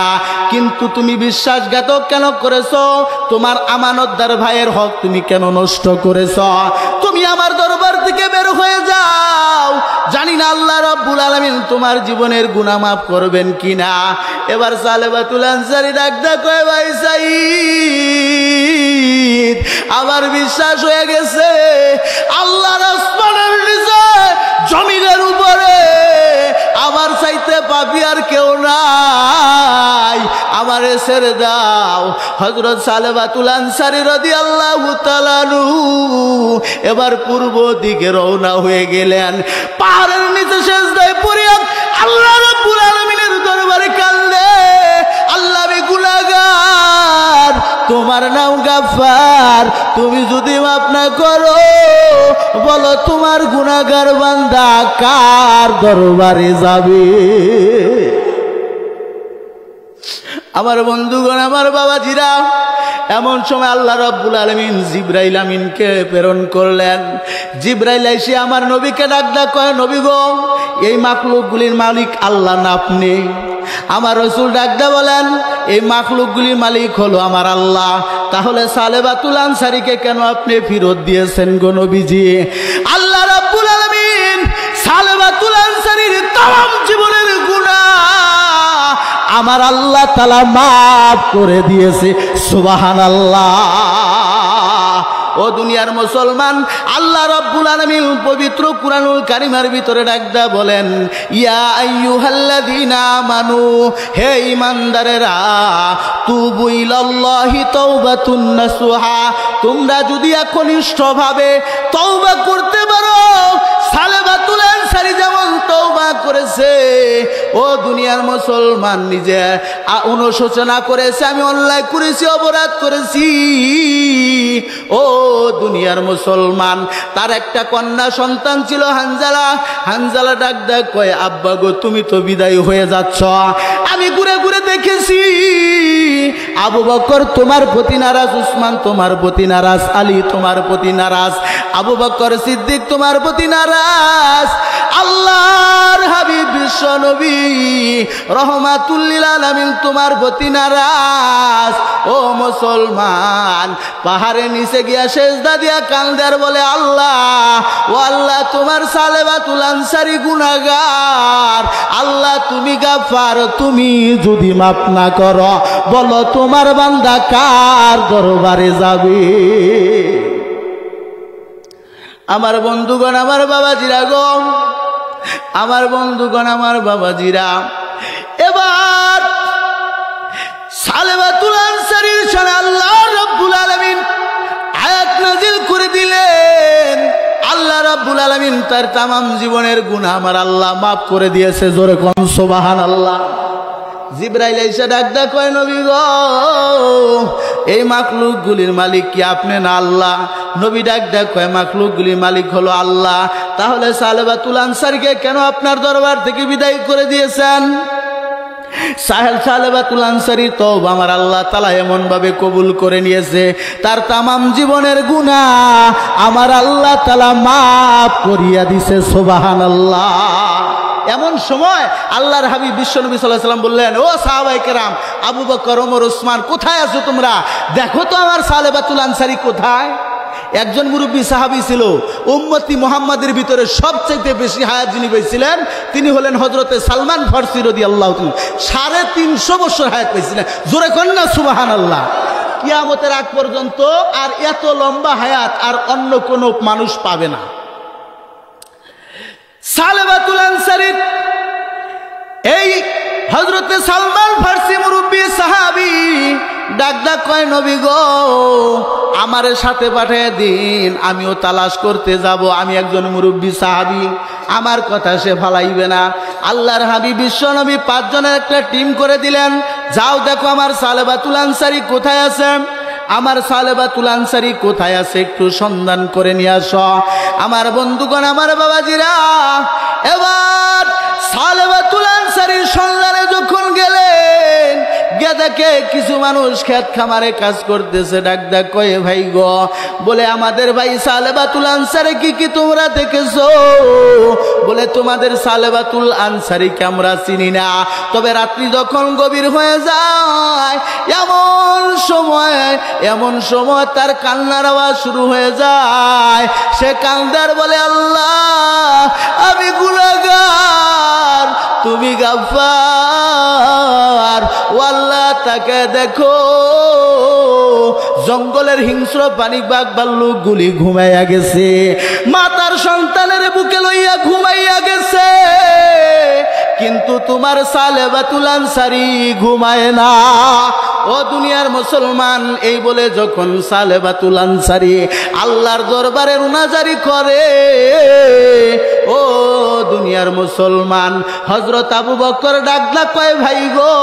কিন্তু তুমি বিশ্বাসঘাতক কেন করেছো, তোমার আমানতদার ভাইয়ের হক তুমি কেন নষ্ট করেছো, তুমি আমার দরবার থেকে বের হয়ে যাও, জানি না আল্লাহ রাব্বুল আলামিন তোমার জীবনের গুনাহ মাফ করবেন কিনা। এবার সালেবাতুল আনসারী ডাকদা কয়, ভাই সাঈদ, মসজিদ। আমার বিশ্বাস হয়ে গেছে আল্লাহর আসমানের নিচে জমিনের উপরে আমার চাইতে পাপী আর কেউ নাই, আমারে ছেড়ে দাও। হযরত সালেবাতুল আনসারী রাদিয়াল্লাহু তাআলা আনহু এবার পূর্ব দিকে রওনা হয়ে গেলেন। পাহাড়ের নিচে সিজদায় পড়ে আল্লাহ রাব্বুল আলামিনের দরবারে কাঁদলে, আল্লাহ আমি গুনাহগার, তোমার নাম গাফফার, তুমি যদি মাফ না করো বলো তোমার গুনাহগার বান্দা কার দরবারে যাবে? আমার বন্ধুগণ, আমার বাবাজিরা, এমন সময় আল্লাহ রাব্বুল আলামিন জিবরাইল আমিনকে প্রেরণ করলেন। জিবরাইল এসে আমার নবীকে ডাক কয়, নবী গো, এই মাখলুকগুলির মালিক আল্লাহ না আপনি? আমার রাসূল ডাক বলেন, এই মাখলুকগুলির মালিক হলো আমার আল্লাহ। তাহলে সালেবাতুল আনসারীকে কেন আপনি ফেরত দিয়েছেন গো নবীজি? আল্লাহ রাব্বুল আলামিন সালেবাতুল আনসারীর তাম জীবনের গুনাহ আমার আল্লাহ তাআলা মাফ করে দিয়েছে। সুবহানাল্লাহ। ও দুনিয়ার মুসলমান, আল্লাহ রাব্বুল আলামিন পবিত্র কুরআনুল কারীমের ভিতরে ডাকদা বলেন, ইয়া আইয়ুহাল্লাযীনা আমানু, হে ঈমানদারেরা, তুবু ইলাল্লাহি তাওবাতুন নাসুহা, তোমরা যদি একনিষ্ঠভাবে তওবা করতে পারো, সালেবাতুল আনসারী যেমন তওবা করেছে, ও দুনিয়ার মুসলমান, নিজে অনুশোচনা করেছে, আমি অন্যায় করেছি, অপরাধ করেছি। ও দুনিয়ার মুসলমান, তার একটা কন্যা সন্তান ছিল হানজালা। হানজালা ডাক কয়, আব্বা গো, তুমি তো বিদায় হয়ে যাচ্ছ, আমি ঘুরে ঘুরে দেখেছি আবু বকর তোমার প্রতি নারাজ, উসমান তোমার প্রতি নারাজ, আলী তোমার প্রতি নারাজ, আবু বকর সিদ্দিক তোমার প্রতি নারাজ, আল্লাহর হাবিব বিশ্ব নবী রহমাতুল লিল আলামিন তোমার প্রতি নারাজ। ও মুসলমান, পাহাড়ের নিচে গিয়া সেজদা দিয়া কান্দার বলে, আল্লাহ, ও আল্লাহ, তোমার সালেবাতুল আনসারী গুনাহগার, আল্লাহ তুমি গাফফার, তুমি যদি মাফ না করো বলো তোমার বান্দা কার দরবারে যাবে? আমার বন্ধুগণ, আমার বাবাজিরা গো, আমার বন্ধুগণ, আমার বাবাজিরা, এবার সালেবাতুল আনসারীর শানে আল্লাহ রাব্বুল আলামিন আয়াত নাযিল করে দিলেন। আল্লাহ রাব্বুল আলামিন তার তামাম জীবনের গুনাহ আমার আল্লাহ মাফ করে দিয়েছে। জোরে কোন সুবহানাল্লাহ। জিবরাইল এসে ডাক কয়, নবী গো, এই মাখলুকগুলির মালিক কি আপনি না আল্লাহ? নবী ডাক কয়, মাখলুকগুলির মালিক হলো আল্লাহ। তাহলে সালেবাতুল আনসারীকে কেন আপনার দরবার থেকে বিদায় করে দিয়েছেন? সালেবাতুল আনসারী তওবা আমার আল্লাহ তাআলা এমন ভাবে কবুল করে নিয়েছে, তার তামাম জীবনের গুনাহ আমার আল্লাহ তাআলা মাফ করিয়া দিছে। সুবহানাল্লাহ। এমন সময় আল্লাহর হাবিব বিশ্বনবী সাল্লাল্লাহু আলাইহি ওয়াসাল্লাম বললেন, ও সাহাবায়ে কেরাম, আবু বকর, ওমর, ওসমান, কোথায় আছো তোমরা? দেখো তো আমার সালেবাতুল আনসারী কোথায়? একজন মুরব্বী সাহাবী ছিল, উম্মতি মুহাম্মাদের ভিতরে সবচেয়ে বেশি হায়াত যিনি পেয়েছিলেন তিনি হলেন হযরতে সালমান ফারসি রাদিয়াল্লাহু তাআলা। 350 বছর হায়াত পেয়েছিলেন। জোরে কন্যা সুবহানাল্লাহ। কিয়ামতের আগ পর্যন্ত আর এত লম্বা হায়াত আর অন্য কোনো মানুষ পাবে না। সালেবাতুল আনসারী এই হযরতে সালমান ফারসি মুরব্বী সাহাবী ডাক কয়, নবী গো, আমার সাথে পাঠিয়ে দিন, আমিও তালাশ করতে যাব। আমি একজন মুরব্বী সাহাবী, আমার কথা সে ফালাইবে না। আল্লাহর হাবিব বিশ্ব নবী 5 জনের একটা টিম করে দিলেন, যাও দেখো আমার সালেবাতুল আনসারী কোথায় আছে, আমার সালেবাতুল আনসারী কোথায় আছে একটু সন্ধান করে নিয়ে আসো। আমার বন্ধুগণ, আমার বাবাজিরা, এবার সালেবাতুল আনসারীর সন্ধানে যখন গেলেন, গিয়ে দেখে কিছু মানুষ খেত খামারে কাজ করতেছে। ডাক কয়ে, ভাই গো, বলে আমাদের ভাই সালেবাতুল আনসারী কি তোমরা দেখেছো? বলে তোমাদের সালেবাতুল আনসারীকে আমরা চিনি না, তবে রাত্রি যখন গভীর হয়ে যায় এমন সময় তার কান্নার আওয়াজ শুরু হয়ে যায়। সে কান্দার বলে, আল্লাহ আমি গুনাহগার, তুমি গাফফার। ও আল্লাহ তাকে দেখো, জঙ্গলের হিংস্র প্রাণী বাঘ ভাল্লুক গুলি ঘুমাইয়া গেছে, মাতার সন্তানের বুকে লইয়া ঘুমাইয়া গেছে, কিন্তু তোমার সালেবাতুল আনসারী ঘুমায় না। ও দুনিয়ার মুসলমান, এই বলে যখন সালেবাতুল আনসারী আল্লাহর দরবারে রুনাজারি করে, ও দুনিয়ার মুসলমান, হযরত আবু বকর ডাকলা কয়, ভাই গো,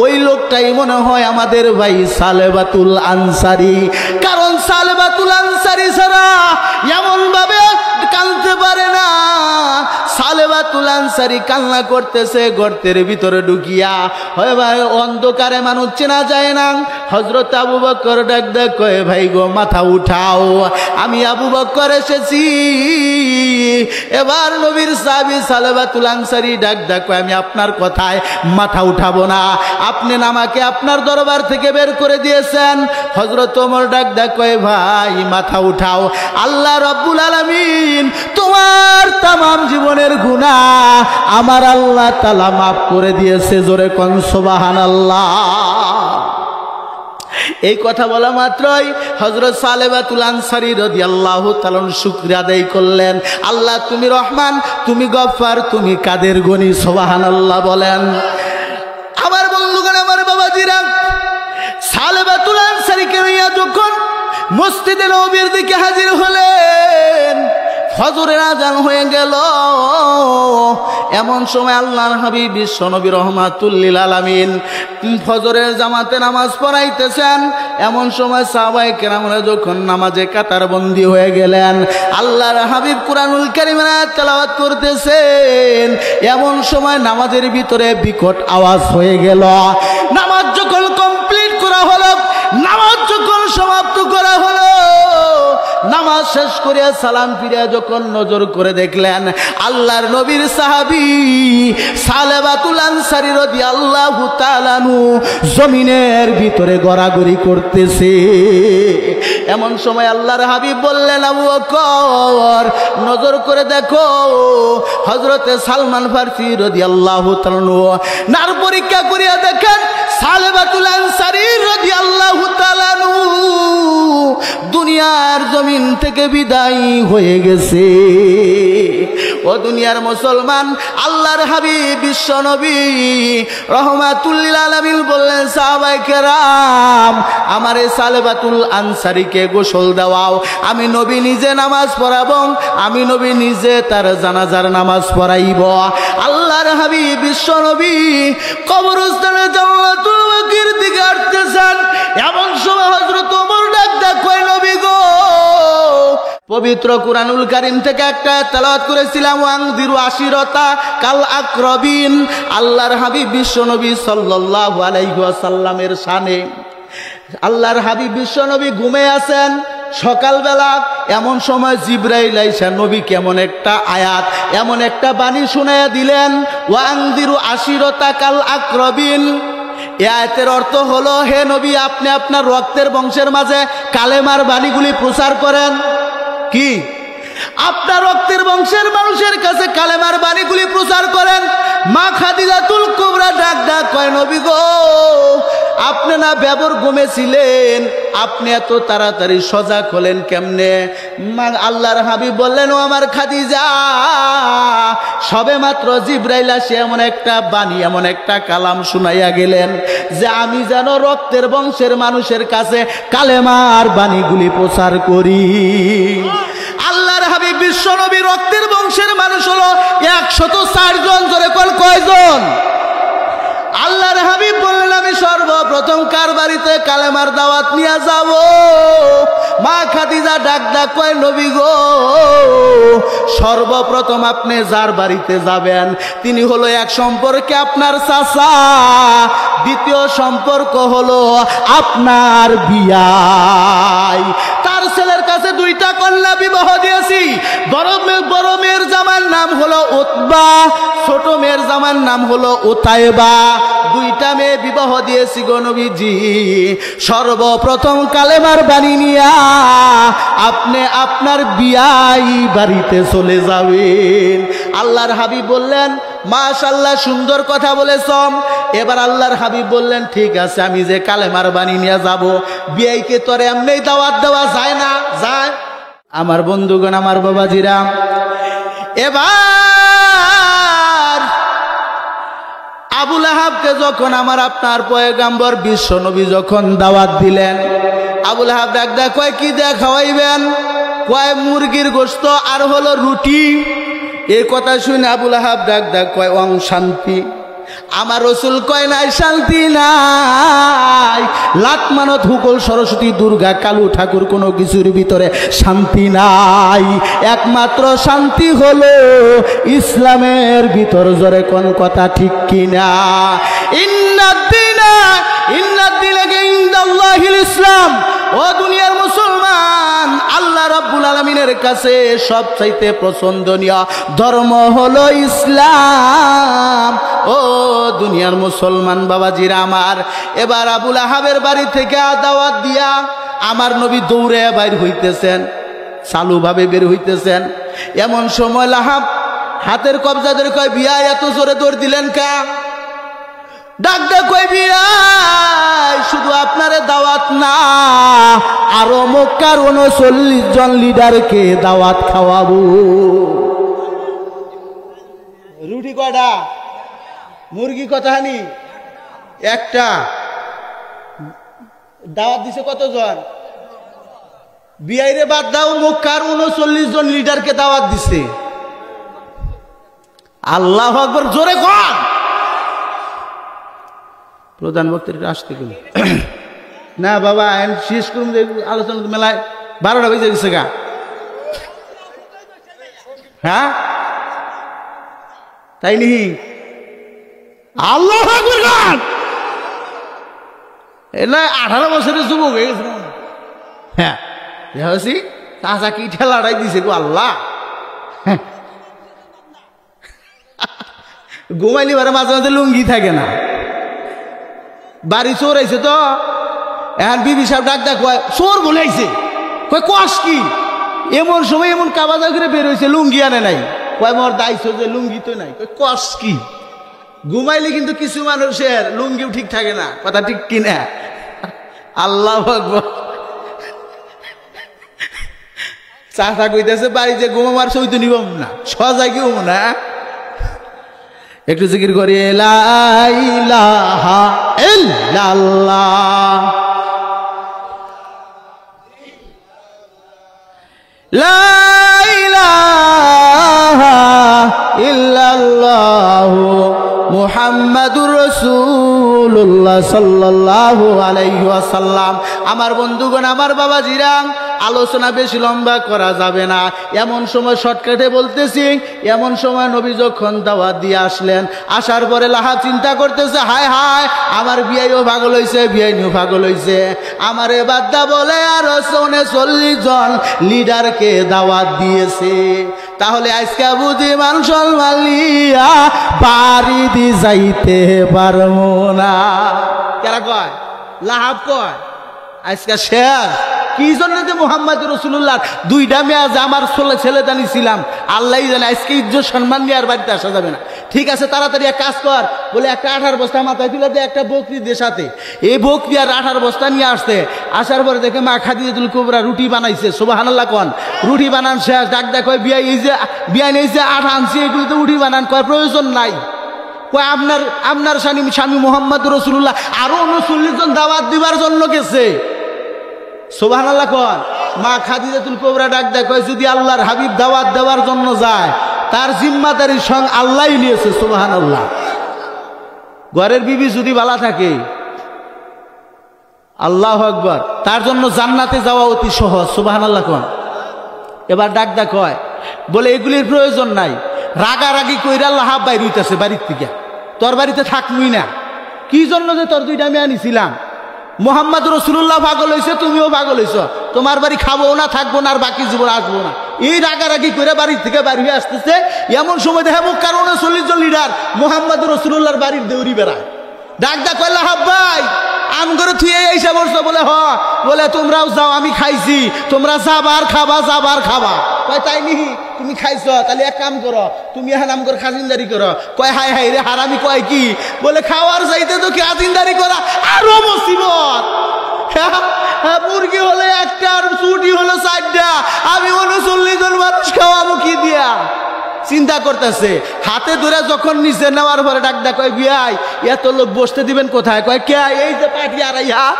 ওই লোকটাই মনে হয় আমাদের ভাই সালেবাতুল আনসারী। কারণ সালেবাতুল আনসারী ছাড়া এমন ভাবে কাঁদতে পারে না। সালেবাতুল আনসারী কান্না করতেছে গর্তের ভিতরে ঢুকিয়া, হয় ভাই অন্ধকারে মানুষ চেনা যায় না। হযরত আবু বকর ডাক ডাক কয়, ভাই গো মাথা উঠাও, আমি আবু বকর এসেছি। এবার নবীর সাহাবী সালেবাতুল আনসারী ডাক ডাক কয়, আমি আপনার কথায় মাথা উঠাবো না, আপনি আমাকে আপনার দরবার থেকে বের করে দিয়েছেন। হযরত ওমর ডাক ডাক কয়, ভাই মাথা উঠাও, আল্লাহ রাব্বুল আলামিন তোমার তামাম জীবনের গুনাহ আমার আল্লাহ তাআলা মাফ করে দিয়েছে। জোরে কোন সুবহানাল্লাহ। এই কথা বলা মাত্রই হযরত সালেবাতুল আনসারী রাদিয়াল্লাহু তাআলা শুকরিয়া আদায় করলেন, আল্লাহ তুমি রহমান, তুমি গফফার, তুমি কাদের গনি। সুবহানাল্লাহ বলেন। আমার বন্ধুগণ, আমার বাবাজিরা, সালেবাতুল আনসারীকে নিয়ে যখন মসজিদে নববীর দিকে হাজির হলেন, ফজরের আযান হয়ে গেল। এমন সময় আল্লাহর হাবিব বিশ্বনবী রাহমাতুল লিল আলামিন ফজরের জামাতে নামাজ পড়াইতেছেন। এমন সময় সাহাবায়ে কেরামরা যখন নামাজে কাতারবন্দি হয়ে গেলেন, আল্লাহর হাবিব কুরআনুল কারীমের আয়াত তেলাওয়াত করতেছেন। এমন সময় নামাজের ভিতরে বিকট আওয়াজ হয়ে গেল। নামাজ যখন কমপ্লিট করা হলো, নামাজ যখন সমাপ্ত করা হলো, নামাজ শেষ করিয়া সালাম ফিরিয়া যখন নজর করে দেখলেন, আল্লাহর নবীর সাহাবী সালেবাতুল আনসারী রাদিয়াল্লাহু তাআলা আনহু জমিনের ভিতরে গড়াগড়ি করতেছে। এমন সময় আল্লাহর হাবিব বললেন, আবু বকর নজর করে দেখো, হযরতে সালমান ফারসি রাদিয়াল্লাহু তাআলা আনহু নার পরীক্ষা করিয়া দেখেন, সালেবাতুল আনসারী রাদিয়াল্লাহু তাআলা আনহু দুনিয়ার জমিন থেকে বিদায় হয়ে গেছে। ও দুনিয়ার মুসলমান, আল্লাহর হাবিব বিশ্বনবী রাহমাতুল লিল আলামিন বললেন, সাহাবায়ে কেরাম আমার এই সালেবাতুল আনসারীকে গোসল দেওয়াও, আমি নবী নিজে নামাজ পড়াবো, আমি নবী নিজে তার জানাজার নামাজ পড়াইব। আল্লাহর হাবিব বিশ্বনবী কবরস্থানে জান্নাতুল বাকির দিকে আসতেছেন। এমন সময় হযরত ওমর ডাক ডাক কয়, নবী গো, পবিত্র কুরআনুল কারীম থেকে একটা তেলাওয়াত করেছিলাম, ওয়ানযিরু আশিরাতা কাল আকরাবিন। আল্লাহর হাবিব বিশ্বনবী সাল্লাল্লাহু আলাইহি ওয়াসাল্লামের শানে আল্লাহর হাবিব বিশ্বনবী ঘুমে আছেন সকালবেলা। এমন সময় জিবরাইল আইসা নবীকে এমন একটা আয়াত, এমন একটা বাণী শুনাইয়া দিলেন, ওয়ানযিরু আশিরাতা কাল আকরাবিন। এই আয়াতের অর্থ হলো, হে নবী, আপনি আপনার রক্তের বংশের মাঝে কালেমার বাণীগুলি প্রচার করেন। কি? আপনার রক্তের বংশের মানুষের কাছে কালেমার বাণীগুলি প্রচার করেন। মা খাদিজাতুল কুবরা ডাক ডাক কয়, নবী গো, আপনি না বেবর ঘুমেছিলেন, আপনি এত তাড়াতাড়ি সজাগ হলেন কেমনে? আল্লাহর হাবিব বললেন, ও আমার খাদিজা, সবে মাত্র জিবরাইল আসে এমন একটা বাণী, এমন একটা কালাম শুনাইয়া গেলেন যে আমি যেন রক্তের বংশের মানুষের কাছে কালেমার বাণীগুলি প্রচার করি। আল্লাহর হাবিব বিশ্বনবী রক্তের বংশের মানুষ হলো 104 জন। জোরে কোন কয়জন? আল্লাহর হাবিব বললেন, আমি সর্বপ্রথম কার বাড়িতে কালেমার দাওয়াত নিয়ে যাব? মা খাদিজা ডাক ডাক কয়, নবী গো, সর্বপ্রথম আপনি যার বাড়িতে যাবেন তিনি হলো এক সম্পর্কে আপনার চাচা, দ্বিতীয় সম্পর্ক হলো আপনার বিয়াই। তার ছেলের কাছে 2টা কন্যা বিবাহ দিয়েছি। বড় মেয়ের জামার নাম হলো উতবা, ছোট মেয়ের জামার নাম হলো উতাইবা। 2টা মেয়ে বিবাহ দিয়েছি গো নবীজি। সর্বপ্রথম কালেমার বাণী নিয়া আপনি আপনার বিয়াই বাড়িতে চলে যাবেন। আল্লাহর হাবিব বললেন, মাশাআল্লাহ সুন্দর কথা বলেছ। এবার আল্লাহর হাবিব বললেন ঠিক আছে আমি যে কালেমার বাণী নিয়ে যাব, বিয়াইকে তোরে এমনি দাওয়াত দেওয়া যায় না? যায়। আমার বন্ধুগণ, আমার বাবাজিরা, এবার আবু লাহাবকে যখন আমার আপনার পয়গম্বর বিশ্ব নবী যখন দাওয়াত দিলেন, আবু লাহাব ডাক কয় কি দিয়ে খাওয়াইবেন? কয় মুরগির গোশত আর হলো রুটি। এই কথা শুনে আবু লাহাব ডাক কয় ওং শান্তি। আমার রাসূল কয় নাই শান্তি নাই, লাত মানত হুকল সরস্বতী দুর্গা কালু ঠাকুর কোনো কিছুর ভিতরে শান্তি নাই, একমাত্র শান্তি হলো ইসলামের ভিতর। জোরে কোন কথা ঠিক কিনা? ইন্নাদ্দিনা ইনদাল্লাহিল ইসলাম। ও দুনিয়ার মুসলমান, আল্লাহ রাব্বুল আলামিনের কাছে সবচাইতে পছন্দনীয় ধর্ম হলো ইসলাম। ও দুনিয়ার মুসলমান বাবাজিরা আমার, এবার আবু লাহাবের বাড়ি থেকে দাওয়াত দিয়া আমার নবী দৌড়ে বাইর হইতেছেন, চালুভাবে বের হইতেছেন। এমন সময় লাহাব হাতের কবজা ধরে কয় বিয়া এত জোরে দৌড় দিলেন কা? ডাক কই বিয়াই শুধু আপনারে দাওয়াত না, আরো মক্কার 39 জন লিডারকে দাওয়াত খাওয়াবো। রুটি কয়টা? মুরগি কতখানি? একটা। দাওয়াত দিছে কতজন? বিয়াইরে বাদ দাও, মক্কার 39 জন লিডারকে দাওয়াত দিছে। আল্লাহু আকবার, জোরে কর। প্রধান বক্তারা আসতে গেল না বাবা, শেষ করুন আলোচনা মেলায় 12টা বেজে গেছে গা। হ্যাঁ তাই নি? আল্লাহু আকবার। এলা 18 বছরের যুবক হয়ে গেছে। হ্যাঁ দেখছি চাচা কি ঠেলাটাই দিছে গো আল্লাহ। ঘুমাইলি বারে মাঝে মাঝে লুঙ্গি থাকে না, বাড়ি চোর আইছে তো। এখন বিবি সাহেব ডাক কয় চোর বলে আইছে। কয় কস কি? এমন সময় এমন কাবাজা করে বের হয়েছে, লুঙ্গি আনে নাই। কয় মোর দায়িত্ব যে লুঙ্গি তো নাই। কয় কস কি? ঘুমাইলে কিন্তু কিছু মানুষের লুঙ্গিও ঠিক থাকে না, কথা ঠিক কিনা? আল্লাহু আকবার। চাচা কইতেছে বাড়ি যে ঘুমাবার সইতে নিব না, সজাগ কি হবো না? একটু জিকির করি লা ইলাহা ইল্লাল্লাহ, লা ইলাহা ইল্লাল্লাহ মুহাম্মাদুর রাসূলুল্লাহ সাল্লাল্লাহু আলাইহি ওয়াসাল্লাম। আমার বন্ধুগণ, আমার বাবাজিরা, আলোচনা বেশি লম্বা করা যাবে না। এমন সময় শর্টকাটে বলতেছি, এমন সময় নবী যখন দাওয়াত দিয়ে আসলেন, আসার পরে লাহাব চিন্তা করতেছে হায় হায় আমার বিয়াইও পাগল হইছে, বিয়াইনিও পাগল হইছে, আমারে বাদ্দা বলে আর 39 জন লিডারকে দাওয়াত দিয়েছে। তাহলে আজকে বুঝি মানসল মালিয়া বাড়ি দি যাইতে পারবো না। কারা কয়? লাহাব কয় আজকে শেষ। কি জন্য যে মুহাম্মদ রাসূলুল্লাহ 2টা মেয়ে যে আমার ছেলে জানিছিলাম, আল্লাহই জানে। আজকে ইজ্জত সম্মান নিয়ে আর বাড়িতে আসা যাবে না। ঠিক আছে, তাড়াতাড়ি এক কাজ কর, বলে একটা 18 বস্তা মাথায় তুলে দিয়ে একটা বকরি দিয়ে সাথে। এই বকরি আর 18 বস্তা নিয়ে আসতে, আসার পরে দেখে মা খাদিজাতুল কুবরা রুটি বানাইছে। সুবহানাল্লাহ কোন। রুটি বানান শেষ, ডাক কয় বিয়াই এই যে আটা আনছি, এগুলোতে রুটি বানান। কয় প্রয়োজন নাই। কয় আপনার স্বামী মুহাম্মদ রাসূলুল্লাহ আরো 39 জন দাওয়াত দিবার জন্য গেছে। সুবহানাল্লাহ কোন। মা খাদিজাতুল কুবরা ডাক কয় যদি আল্লাহর হাবিব দাওয়াত দেওয়ার জন্য যায়, তার জিম্মাদারি সঙ্গ আল্লাহই নিয়েছে। সুবহানাল্লাহ। ঘরের বিবি যদি ভালো থাকে, আল্লাহু আকবার, তার জন্য জান্নাতে যাওয়া অতি সহজ। সুবহানাল্লাহ কোন। এবার ডাক কয় বলে এগুলির প্রয়োজন নাই, রাগারাগি কইরা লাহাব বাইর হইতেছে বাড়ির থেকে, তোর বাড়িতে থাকবি না। কি জন্য যে তোর 2টা মেয়ে আনিছিলাম, মুহাম্মদ রাসূলুল্লাহ পাগল হইছে, তুমিও পাগল হইছ, তোমার বাড়ি খাবো না, থাকবো না, আর বাকি জীবন আসবো না। এই রাগারাগি করে বাড়ির থেকে বাড়ি হয়ে আসতেছে। এমন সময় দেখা মক্কার 39 জন লিডার মুহাম্মদ রাসূলুল্লাহর বাড়ির দেউরি বেড়ায়। ডাক কয় লাহাব ভাই আম করে থুয়ে এইসা বলছো? বলে বলে তোমরাও যাও, আমি খাইছি, তোমরা যাবার খাবা, যাবার খাবা। কয় তাই নি? তুমি খাইছ, তাহলে এক কাম করো, তুমি এখন আমগর খাজিনদারি করো। কয় হাই হাই রে হারামি, কয় কি বলে খাওয়ার চাইতে তো খাজিনদারি করা আরো মুসিবত। মুরগি হলে একটা আর চুটি হলো 4টা, আমি 39 জন মানুষ খাওয়াবো কি দিয়া? চিন্তা করতেছে। হাতে ধরে যখন নিচে নেওয়ার পরে ডাক ডাক, কয় বিয়াই এত লোক বসতে দিবেন কোথায়? কয় কে? এই যে পাটি 2.5 হাত।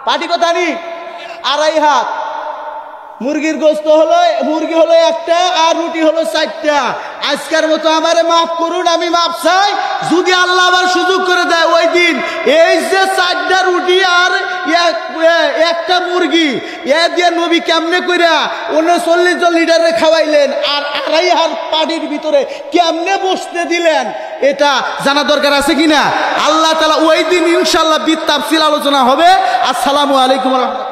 পাটি কথা নি 2.5 হাত। মুরগির গোস্ত হলো, মুরগি হলো একটা আর রুটি হলো 4টা। আজকের মতো আমারে মাফ করুন, আমি মাফ চাই। যদি আল্লাহ আবার সুযোগ করে দেয় ওই দিন এই যে 4টা রুটি আর একটা মুরগি এ দিয়ে নবী কেমনে কইরা 39 লিটারে খাওয়াইলেন আর 2.5 হাত পাটির ভিতরে কেমনে বসতে দিলেন, এটা জানা দরকার আছে কিনা? আল্লাহ তাআলা ওই দিন ইনশাআল্লাহ বিস্তারিত আলোচনা হবে। আসসালামু আলাইকুম ওয়া রাহমাতুল্লাহ।